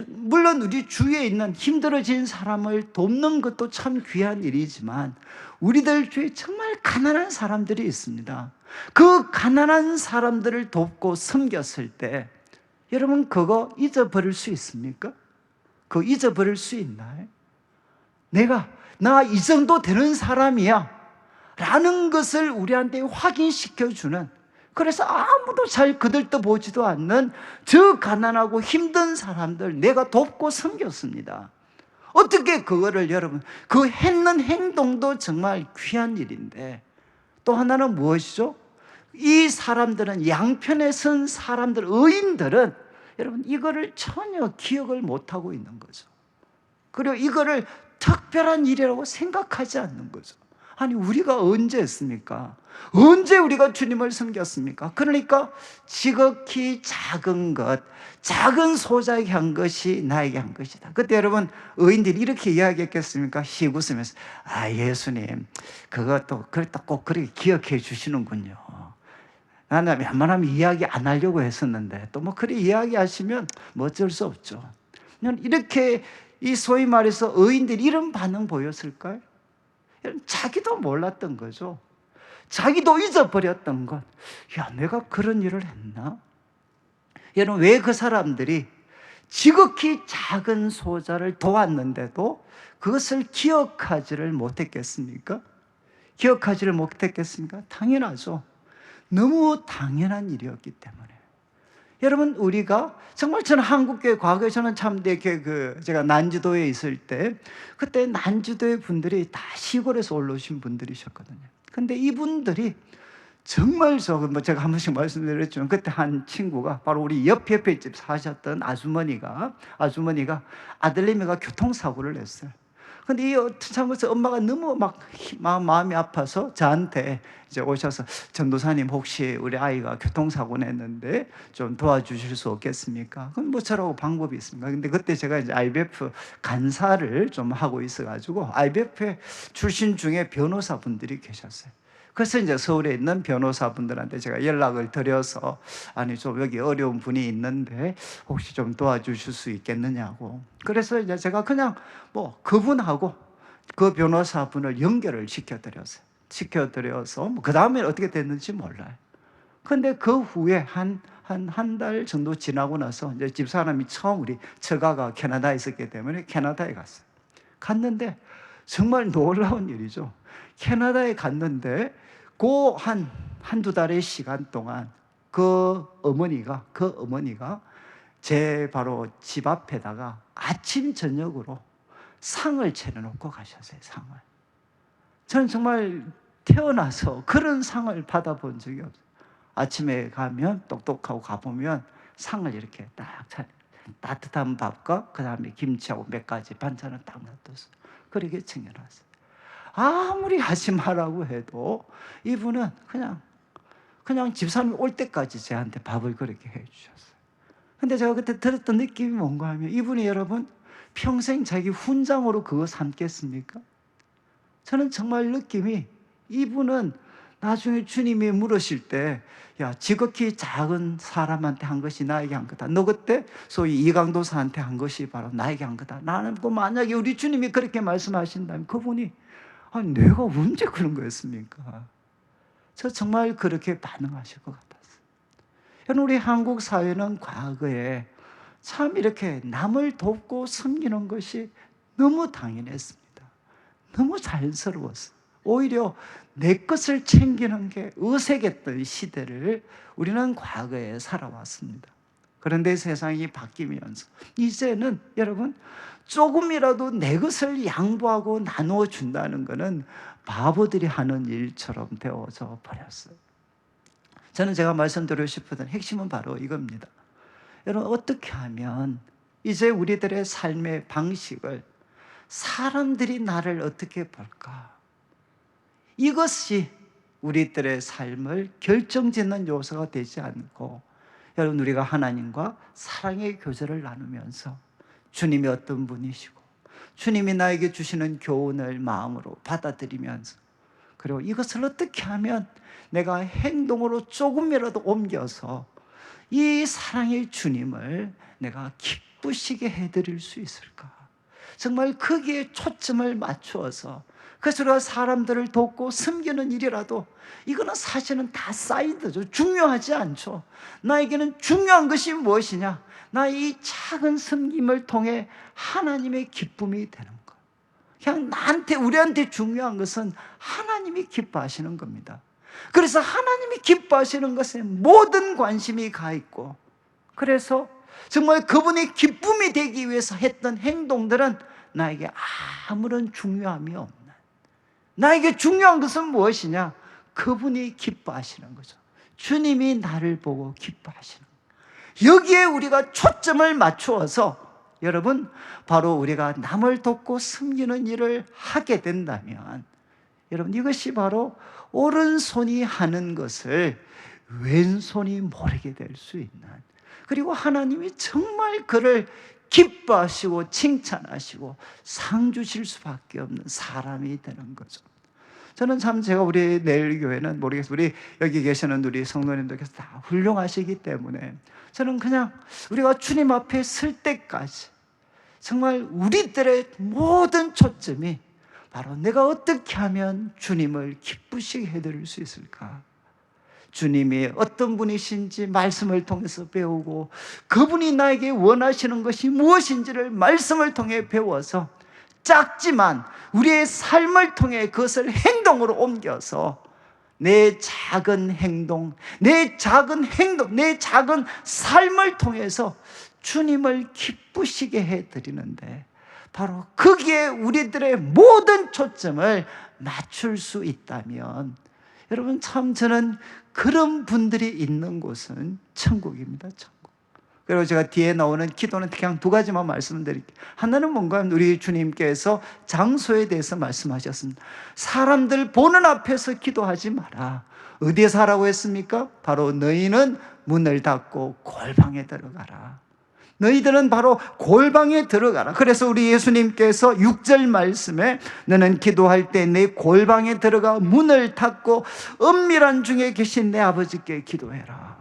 물론 우리 주위에 있는 힘들어진 사람을 돕는 것도 참 귀한 일이지만 우리들 주위에 정말 가난한 사람들이 있습니다. 그 가난한 사람들을 돕고 섬겼을 때 여러분, 그거 잊어버릴 수 있습니까? 그거 잊어버릴 수 있나요? 나 이 정도 되는 사람이야 라는 것을 우리한테 확인시켜주는, 그래서 아무도 잘 거들떠보지도 않는 저 가난하고 힘든 사람들 내가 돕고 섬겼습니다. 어떻게 그거를 여러분, 그 했는 행동도 정말 귀한 일인데, 또 하나는 무엇이죠? 이 사람들은, 양편에 선 사람들, 의인들은 여러분 이거를 전혀 기억을 못하고 있는 거죠. 그리고 이거를 특별한 일이라고 생각하지 않는 거죠. 아니, 우리가 언제 했습니까? 언제 우리가 주님을 섬겼습니까? 그러니까 지극히 작은 것, 작은 소자에게 한 것이 나에게 한 것이다. 그때 여러분, 의인들이 이렇게 이야기했겠습니까? 씩 웃으면서 예수님, 그것도 꼭 그렇게 기억해 주시는군요. 나는 웬만하면 이야기 안 하려고 했었는데 또 그렇게 이야기하시면 어쩔 수 없죠. 이렇게 이 소위 말해서 의인들이 이런 반응 보였을까요? 자기도 몰랐던 거죠. 자기도 잊어버렸던 것. 내가 그런 일을 했나? 여러분, 왜 그 사람들이 지극히 작은 소자를 도왔는데도 그것을 기억하지를 못했겠습니까? 기억하지를 못했겠습니까? 당연하죠. 너무 당연한 일이었기 때문에. 여러분, 우리가 정말 저는 한국교회 과거에 저는 참 이렇게 제가 난주도에 있을 때 그때 난주도의 분들이 다 시골에서 올라오신 분들이셨거든요. 근데 이분들이 정말 제가 한 번씩 말씀드렸지만 그때 한 친구가 바로 우리 옆에 집 사셨던 아주머니가 아들내미가 교통사고를 냈어요. 근데 이 참고서 엄마가 너무 마음이 아파서 저한테 이제 오셔서 전도사님 혹시 우리 아이가 교통사고 냈는데 좀 도와주실 수 없겠습니까? 그럼 뭐 저라고 방법이 있습니까? 근데 그때 제가 이제 IBF 간사를 좀 하고 있어가지고 IBF 출신 중에 변호사분들이 계셨어요. 그래서 이제 서울에 있는 변호사분들한테 제가 연락을 드려서 아니 좀 여기 어려운 분이 있는데 혹시 좀 도와주실 수 있겠느냐고. 그래서 이제 제가 그냥 그분하고 그 변호사분을 연결을 시켜드려서 그 다음에 어떻게 됐는지 몰라요. 근데 그 후에 한 달 정도 지나고 나서 이제 집사람이 처음 우리 처가가 캐나다에 있었기 때문에 캐나다에 갔어요. 갔는데 정말 놀라운 일이죠. 캐나다에 갔는데 한두 달의 시간 동안 그 어머니가 제 바로 집 앞에다가 아침 저녁으로 상을 차려놓고 가셨어요. 상을. 저는 정말 태어나서 그런 상을 받아본 적이 없어요. 아침에 가면 똑똑하고 가보면 상을 이렇게 딱 차려, 따뜻한 밥과 그 다음에 김치하고 몇 가지 반찬을 딱 놔뒀어요. 그렇게 챙겨놨어요. 아무리 하지 말라고 해도 이분은 그냥 집사람이 올 때까지 저한테 밥을 그렇게 해주셨어요. 근데 제가 그때 들었던 느낌이 뭔가 하면 이분이 여러분 평생 자기 훈장으로 그거 삼겠습니까? 저는 정말 느낌이 이분은 나중에 주님이 물으실 때 야, 지극히 작은 사람한테 한 것이 나에게 한 거다. 너 그때 소위 이강도사한테 한 것이 바로 나에게 한 거다. 나는 또 만약에 우리 주님이 그렇게 말씀하신다면 그분이 아니 내가 언제 그런 거였습니까? 저 정말 그렇게 반응하실 것 같았어요. 여러분, 우리 한국 사회는 과거에 참 이렇게 남을 돕고 섬기는 것이 너무 당연했습니다. 너무 자연스러웠어요. 오히려 내 것을 챙기는 게 어색했던 시대를 우리는 과거에 살아왔습니다. 그런데 세상이 바뀌면서 이제는 여러분 조금이라도 내 것을 양보하고 나누어 준다는 것은 바보들이 하는 일처럼 되어져 버렸어요. 저는 제가 말씀드리고 싶었던 핵심은 바로 이겁니다. 여러분, 어떻게 하면 이제 우리들의 삶의 방식을 사람들이 나를 어떻게 볼까? 이것이 우리들의 삶을 결정짓는 요소가 되지 않고 여러분, 우리가 하나님과 사랑의 교제를 나누면서 주님이 어떤 분이시고 주님이 나에게 주시는 교훈을 마음으로 받아들이면서 그리고 이것을 어떻게 하면 내가 행동으로 조금이라도 옮겨서 이 사랑의 주님을 내가 기쁘시게 해드릴 수 있을까? 정말 거기에 초점을 맞추어서 그래서 우리가 사람들을 돕고 섬기는 일이라도 이거는 사실은 다 사이드죠. 중요하지 않죠. 나에게는 중요한 것이 무엇이냐? 나의 이 작은 섬김을 통해 하나님의 기쁨이 되는 것. 그냥 우리한테 중요한 것은 하나님이 기뻐하시는 겁니다. 그래서 하나님이 기뻐하시는 것에 모든 관심이 가 있고 그래서 정말 그분의 기쁨이 되기 위해서 했던 행동들은 나에게 아무런 중요함이 없는, 나에게 중요한 것은 무엇이냐? 그분이 기뻐하시는 거죠. 주님이 나를 보고 기뻐하시는 거예요. 여기에 우리가 초점을 맞추어서 여러분 바로 우리가 남을 돕고 섬기는 일을 하게 된다면 여러분 이것이 바로 오른손이 하는 것을 왼손이 모르게 될 수 있는, 그리고 하나님이 정말 그를 기뻐하시고 칭찬하시고 상 주실 수밖에 없는 사람이 되는 거죠. 저는 참 제가 우리 내일교회는 모르겠어요. 우리 여기 계시는 우리 성도님들께서 다 훌륭하시기 때문에 저는 그냥 우리가 주님 앞에 설 때까지 정말 우리들의 모든 초점이 바로 내가 어떻게 하면 주님을 기쁘시게 해드릴 수 있을까? 주님이 어떤 분이신지 말씀을 통해서 배우고 그분이 나에게 원하시는 것이 무엇인지를 말씀을 통해 배워서 작지만 우리의 삶을 통해 그것을 행동으로 옮겨서 내 작은 행동, 내 작은 삶을 통해서 주님을 기쁘시게 해드리는데, 바로 거기에 우리들의 모든 초점을 맞출 수 있다면, 여러분, 참 저는 그런 분들이 있는 곳은 천국입니다. 천국. 그리고 제가 뒤에 나오는 기도는 그냥 두 가지만 말씀드릴게요. 하나는 뭔가 하면 우리 주님께서 장소에 대해서 말씀하셨습니다. 사람들 보는 앞에서 기도하지 마라. 어디에서 하라고 했습니까? 바로 너희는 문을 닫고 골방에 들어가라. 너희들은 바로 골방에 들어가라. 그래서 우리 예수님께서 6절 말씀에 너는 기도할 때 내 골방에 들어가 문을 닫고 은밀한 중에 계신 내 아버지께 기도해라.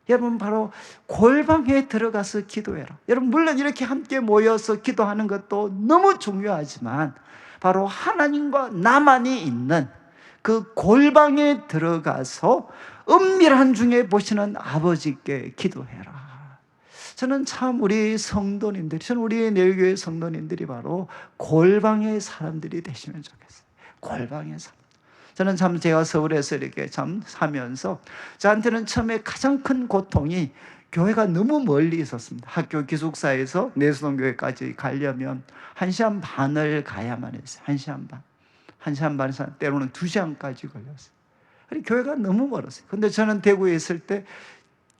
여러분, 바로 골방에 들어가서 기도해라. 여러분, 물론 이렇게 함께 모여서 기도하는 것도 너무 중요하지만, 바로 하나님과 나만이 있는 그 골방에 들어가서 은밀한 중에 보시는 아버지께 기도해라. 저는 참 우리 성도님들이, 저는 우리 내일교회 성도님들이 바로 골방의 사람들이 되시면 좋겠어요. 골방의 사람. 저는 참 제가 서울에서 이렇게 참 사면서 저한테는 처음에 가장 큰 고통이 교회가 너무 멀리 있었습니다. 학교 기숙사에서 내수동교회까지 가려면 1시간 반을 가야만 했어요. 1시간 반. 1시간 반에서 때로는 2시간까지 걸렸어요. 교회가 너무 멀었어요. 근데 저는 대구에 있을 때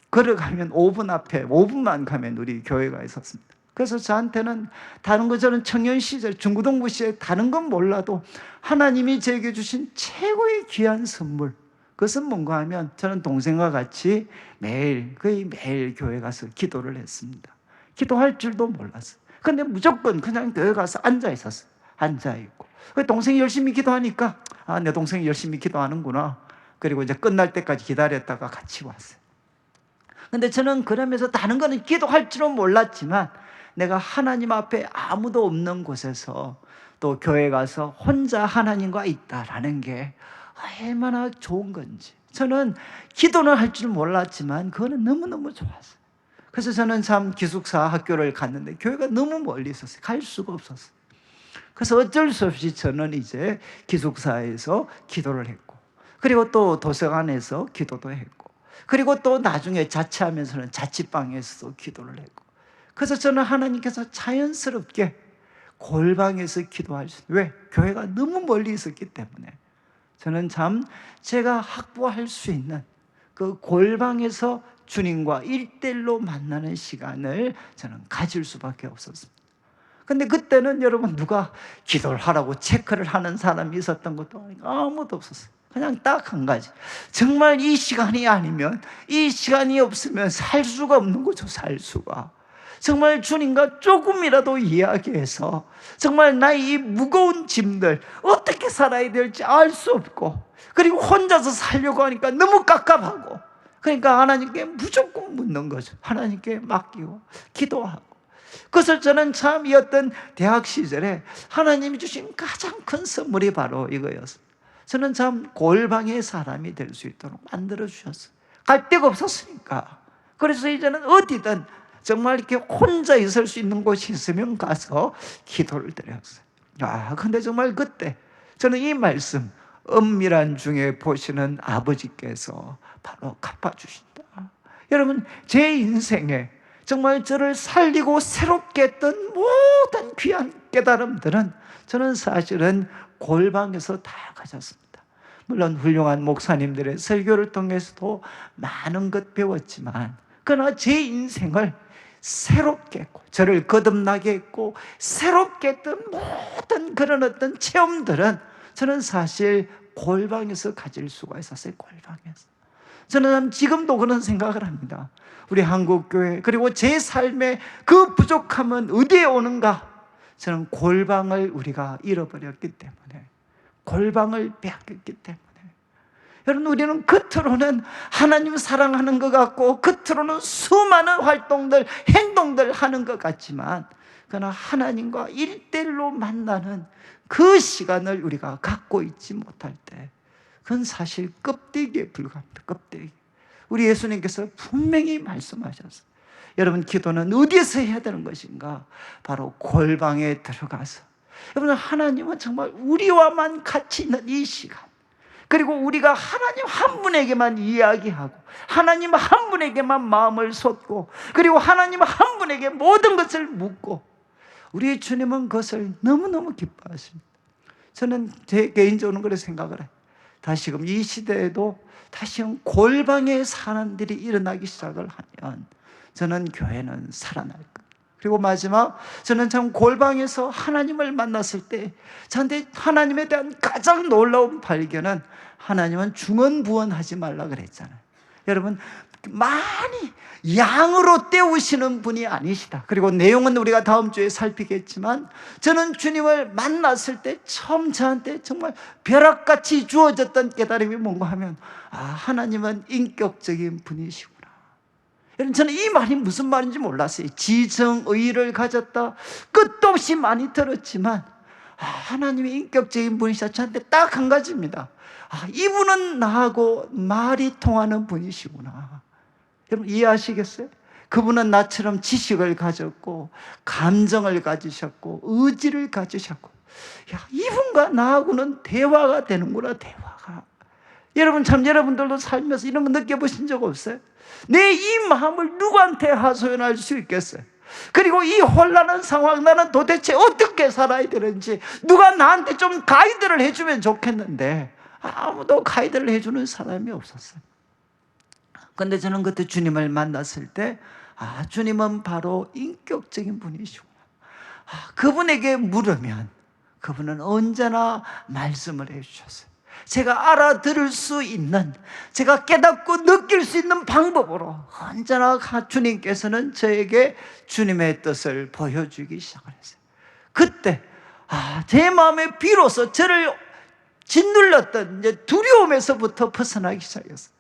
걸어가면 5분만 가면 우리 교회가 있었습니다. 그래서 저한테는 다른 거, 저는 청년 시절, 중고등부 시절 다른 건 몰라도 하나님이 제게 주신 최고의 귀한 선물, 그것은 뭔가 하면 저는 동생과 같이 거의 매일 교회 가서 기도를 했습니다. 기도할 줄도 몰랐어요. 근데 무조건 그냥 교회 가서 앉아 있었어요. 앉아 있고. 동생이 열심히 기도하니까, 아, 내 동생이 열심히 기도하는구나. 그리고 이제 끝날 때까지 기다렸다가 같이 왔어요. 근데 저는 그러면서 다른 거는 기도할 줄은 몰랐지만, 내가 하나님 앞에 아무도 없는 곳에서 또 교회 가서 혼자 하나님과 있다라는 게 얼마나 좋은 건지, 저는 기도는 할 줄 몰랐지만 그거는 너무너무 좋았어요. 그래서 저는 참 기숙사 학교를 갔는데 교회가 너무 멀리 있었어요. 갈 수가 없었어요. 그래서 어쩔 수 없이 저는 이제 기숙사에서 기도를 했고, 그리고 또 도서관에서 기도도 했고, 그리고 또 나중에 자취하면서는 자취방에서도 기도를 했고, 그래서 저는 하나님께서 자연스럽게 골방에서 기도할 수 있어요. 왜? 교회가 너무 멀리 있었기 때문에. 저는 참 제가 확보할 수 있는 그 골방에서 주님과 1대1로 만나는 시간을 저는 가질 수밖에 없었습니다. 근데 그때는 여러분, 누가 기도를 하라고 체크를 하는 사람이 있었던 것도 아니고 아무도 없었어요. 그냥 딱 한 가지, 정말 이 시간이 아니면, 이 시간이 없으면 살 수가 없는 거죠. 살 수가. 정말 주님과 조금이라도 이야기해서 정말 나의 이 무거운 짐들 어떻게 살아야 될지 알 수 없고, 그리고 혼자서 살려고 하니까 너무 깝깝하고, 그러니까 하나님께 무조건 묻는 거죠. 하나님께 맡기고 기도하고. 그래서 저는 참 이 어떤 대학 시절에 하나님이 주신 가장 큰 선물이 바로 이거였어요. 저는 참 골방의 사람이 될 수 있도록 만들어 주셨어요. 갈 데가 없었으니까. 그래서 이제는 어디든 정말 이렇게 혼자 있을 수 있는 곳이 있으면 가서 기도를 드렸어요. 근데 정말 그때 저는 이 말씀, 은밀한 중에 보시는 아버지께서 바로 갚아주신다. 여러분, 제 인생에 정말 저를 살리고 새롭게 했던 모든 귀한 깨달음들은 저는 사실은 골방에서 다 가졌습니다. 물론 훌륭한 목사님들의 설교를 통해서도 많은 것 배웠지만, 그러나 제 인생을 새롭게 했고, 저를 거듭나게 했고, 새롭게 했던 모든 그런 어떤 체험들은 저는 사실 골방에서 가질 수가 있었어요. 골방에서. 저는 지금도 그런 생각을 합니다. 우리 한국교회, 그리고 제 삶의 그 부족함은 어디에 오는가? 저는 골방을 우리가 잃어버렸기 때문에, 골방을 빼앗겼기 때문에. 여러분, 우리는 겉으로는 하나님 사랑하는 것 같고, 겉으로는 수많은 활동들, 행동들 하는 것 같지만, 그러나 하나님과 1대1로 만나는 그 시간을 우리가 갖고 있지 못할 때, 그건 사실 껍데기에 불과합니다. 껍데기. 우리 예수님께서 분명히 말씀하셨어요. 여러분, 기도는 어디에서 해야 되는 것인가? 바로 골방에 들어가서 여러분, 하나님은 정말 우리와만 같이 있는 이 시간, 그리고 우리가 하나님 한 분에게만 이야기하고 하나님 한 분에게만 마음을 쏟고 그리고 하나님 한 분에게 모든 것을 묻고, 우리 주님은 그것을 너무너무 기뻐하십니다. 저는 제 개인적으로 그렇게 생각을 해요. 다시금 이 시대에도 다시금 골방의 사람들이 일어나기 시작을 하면 저는 교회는 살아날 거예요. 그리고 마지막, 저는 참 골방에서 하나님을 만났을 때 저한테 하나님에 대한 가장 놀라운 발견은, 하나님은 중언부언하지 말라 그랬잖아요. 여러분, 많이 양으로 때우시는 분이 아니시다. 그리고 내용은 우리가 다음 주에 살피겠지만, 저는 주님을 만났을 때 처음 저한테 정말 벼락같이 주어졌던 깨달음이 뭔가 하면, 하나님은 인격적인 분이시구나. 여러분, 저는 이 말이 무슨 말인지 몰랐어요. 지정의를 가졌다, 끝도 없이 많이 들었지만, 하나님이 인격적인 분이시다. 저한테 딱 한 가지입니다. 이분은 나하고 말이 통하는 분이시구나. 여러분, 이해하시겠어요? 그분은 나처럼 지식을 가졌고 감정을 가지셨고 의지를 가지셨고, 이분과 나하고는 대화가 되는구나, 대화가. 여러분, 참 여러분들도 살면서 이런 거 느껴보신 적 없어요? 내 이 마음을 누구한테 하소연할 수 있겠어요? 그리고 이 혼란한 상황, 나는 도대체 어떻게 살아야 되는지 누가 나한테 좀 가이드를 해주면 좋겠는데 아무도 가이드를 해주는 사람이 없었어요. 그런데 저는 그때 주님을 만났을 때, 주님은 바로 인격적인 분이시구나. 그분에게 물으면 그분은 언제나 말씀을 해주셨어요. 제가 알아들을 수 있는, 제가 깨닫고 느낄 수 있는 방법으로 언제나 주님께서는 저에게 주님의 뜻을 보여주기 시작을 했어요. 그때 제 마음에 비로소 저를 짓눌렀던 두려움에서부터 벗어나기 시작했어요.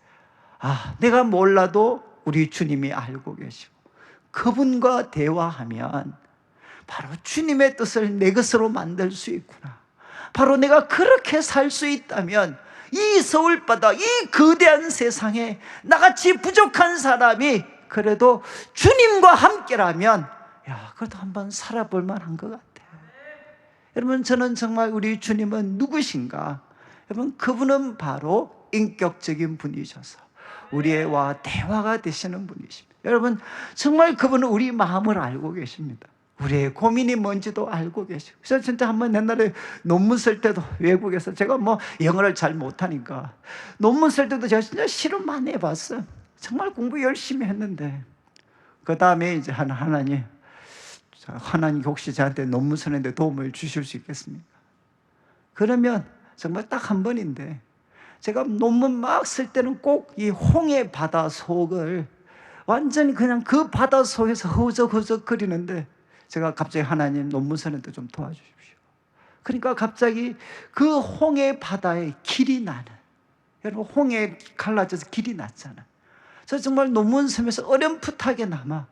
내가 몰라도 우리 주님이 알고 계시고, 그분과 대화하면 바로 주님의 뜻을 내 것으로 만들 수 있구나. 바로 내가 그렇게 살 수 있다면 이 서울바다, 이 거대한 세상에 나같이 부족한 사람이 그래도 주님과 함께라면 그래도 한번 살아볼 만한 것 같아요. 여러분, 저는 정말 우리 주님은 누구신가? 여러분, 그분은 바로 인격적인 분이셔서 우리와 대화가 되시는 분이십니다. 여러분, 정말 그분은 우리 마음을 알고 계십니다. 우리의 고민이 뭔지도 알고 계시고. 그래서 진짜 한번 옛날에 논문 쓸 때도 외국에서, 제가 영어를 잘 못하니까 논문 쓸 때도 제가 진짜 실험 많이 해봤어요. 정말 공부 열심히 했는데, 그 다음에 이제 하나님 혹시 저한테 논문 쓰는데 도움을 주실 수 있겠습니까? 그러면 정말 딱 한 번인데, 제가 논문 막 쓸 때는 꼭 이 홍해 바다 속을 완전히 그냥 그 바다 속에서 허우적허우적거리는데, 제가 갑자기 하나님 논문 쓰는데 좀 도와주십시오. 그러니까 갑자기 그 홍해 바다에 길이 나는, 여러분, 홍해 갈라져서 길이 났잖아. 저 정말 논문 쓰면서 어렴풋하게 남아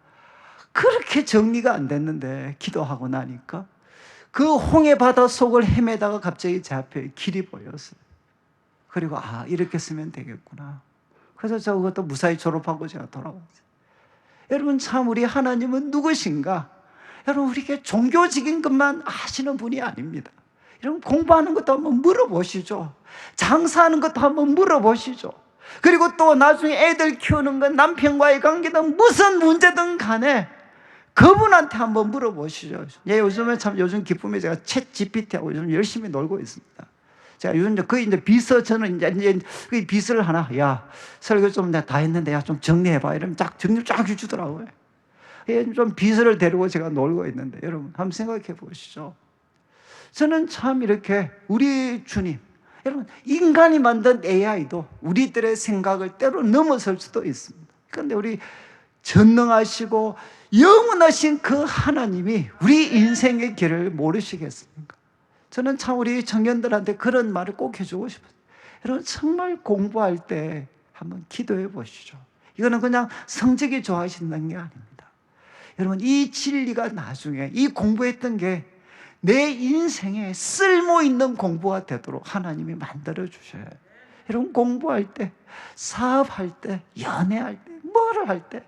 그렇게 정리가 안 됐는데, 기도하고 나니까 그 홍해 바다 속을 헤매다가 갑자기 제 앞에 길이 보였어요. 그리고 이렇게 쓰면 되겠구나. 그래서 저 그것도 무사히 졸업하고 제가 돌아왔어요. 여러분, 참 우리 하나님은 누구신가? 여러분, 우리에게 종교적인 것만 아시는 분이 아닙니다. 여러분, 공부하는 것도 한번 물어보시죠. 장사하는 것도 한번 물어보시죠. 그리고 또 나중에 애들 키우는 건, 남편과의 관계든 무슨 문제든 간에 그분한테 한번 물어보시죠. 요즘에 참, 요즘 기쁨에 제가 챗 GPT하고 요즘 열심히 놀고 있습니다. 제가 요즘 거의 저는 이제 비서를 하나, 설교 좀 내가 다 했는데 좀 정리해봐. 이러면 정리를 쫙 해주더라고요. 좀 비서를 데리고 제가 놀고 있는데, 여러분, 한번 생각해 보시죠. 저는 참 이렇게 우리 주님, 여러분, 인간이 만든 AI도 우리들의 생각을 때로 넘어설 수도 있습니다. 그런데 우리 전능하시고 영원하신 그 하나님이 우리 인생의 길을 모르시겠습니까? 저는 참 우리 청년들한테 그런 말을 꼭 해주고 싶어요. 여러분, 정말 공부할 때 한번 기도해 보시죠. 이거는 그냥 성적이 좋아하신다는 게 아닙니다. 여러분, 이 진리가 나중에 이 공부했던 게 내 인생에 쓸모있는 공부가 되도록 하나님이 만들어 주셔요. 여러분, 공부할 때, 사업할 때, 연애할 때, 뭐를 할 때,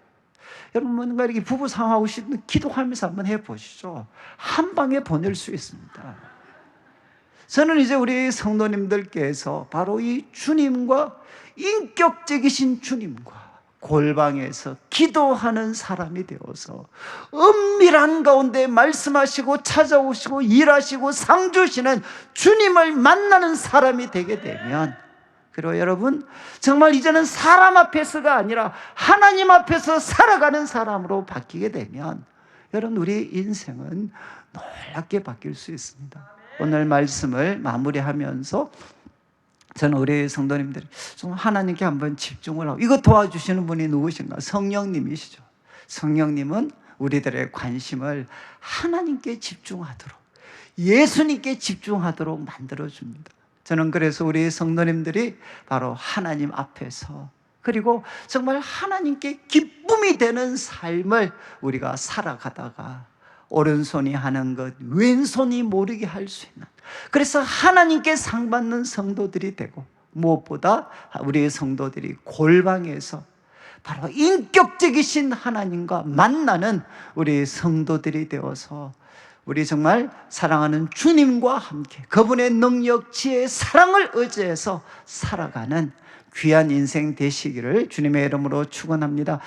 여러분, 뭔가 이렇게 부부 상황하고 싶은 기도하면서 한번 해보시죠. 한 방에 보낼 수 있습니다. 저는 이제 우리 성도님들께서 바로 이 주님과, 인격적이신 주님과 골방에서 기도하는 사람이 되어서 은밀한 가운데 말씀하시고 찾아오시고 일하시고 상 주시는 주님을 만나는 사람이 되게 되면, 그리고 여러분 정말 이제는 사람 앞에서가 아니라 하나님 앞에서 살아가는 사람으로 바뀌게 되면, 여러분 우리 인생은 놀랍게 바뀔 수 있습니다. 오늘 말씀을 마무리하면서 저는 우리 성도님들이 좀 하나님께 한번 집중을 하고, 이거 도와주시는 분이 누구신가? 성령님이시죠. 성령님은 우리들의 관심을 하나님께 집중하도록, 예수님께 집중하도록 만들어줍니다. 저는 그래서 우리 성도님들이 바로 하나님 앞에서, 그리고 정말 하나님께 기쁨이 되는 삶을 우리가 살아가다가 오른손이 하는 것 왼손이 모르게 할 수 있는, 그래서 하나님께 상받는 성도들이 되고, 무엇보다 우리 성도들이 골방에서 바로 인격적이신 하나님과 만나는 우리 성도들이 되어서 우리 정말 사랑하는 주님과 함께 그분의 능력, 지혜, 사랑을 의지해서 살아가는 귀한 인생 되시기를 주님의 이름으로 축원합니다.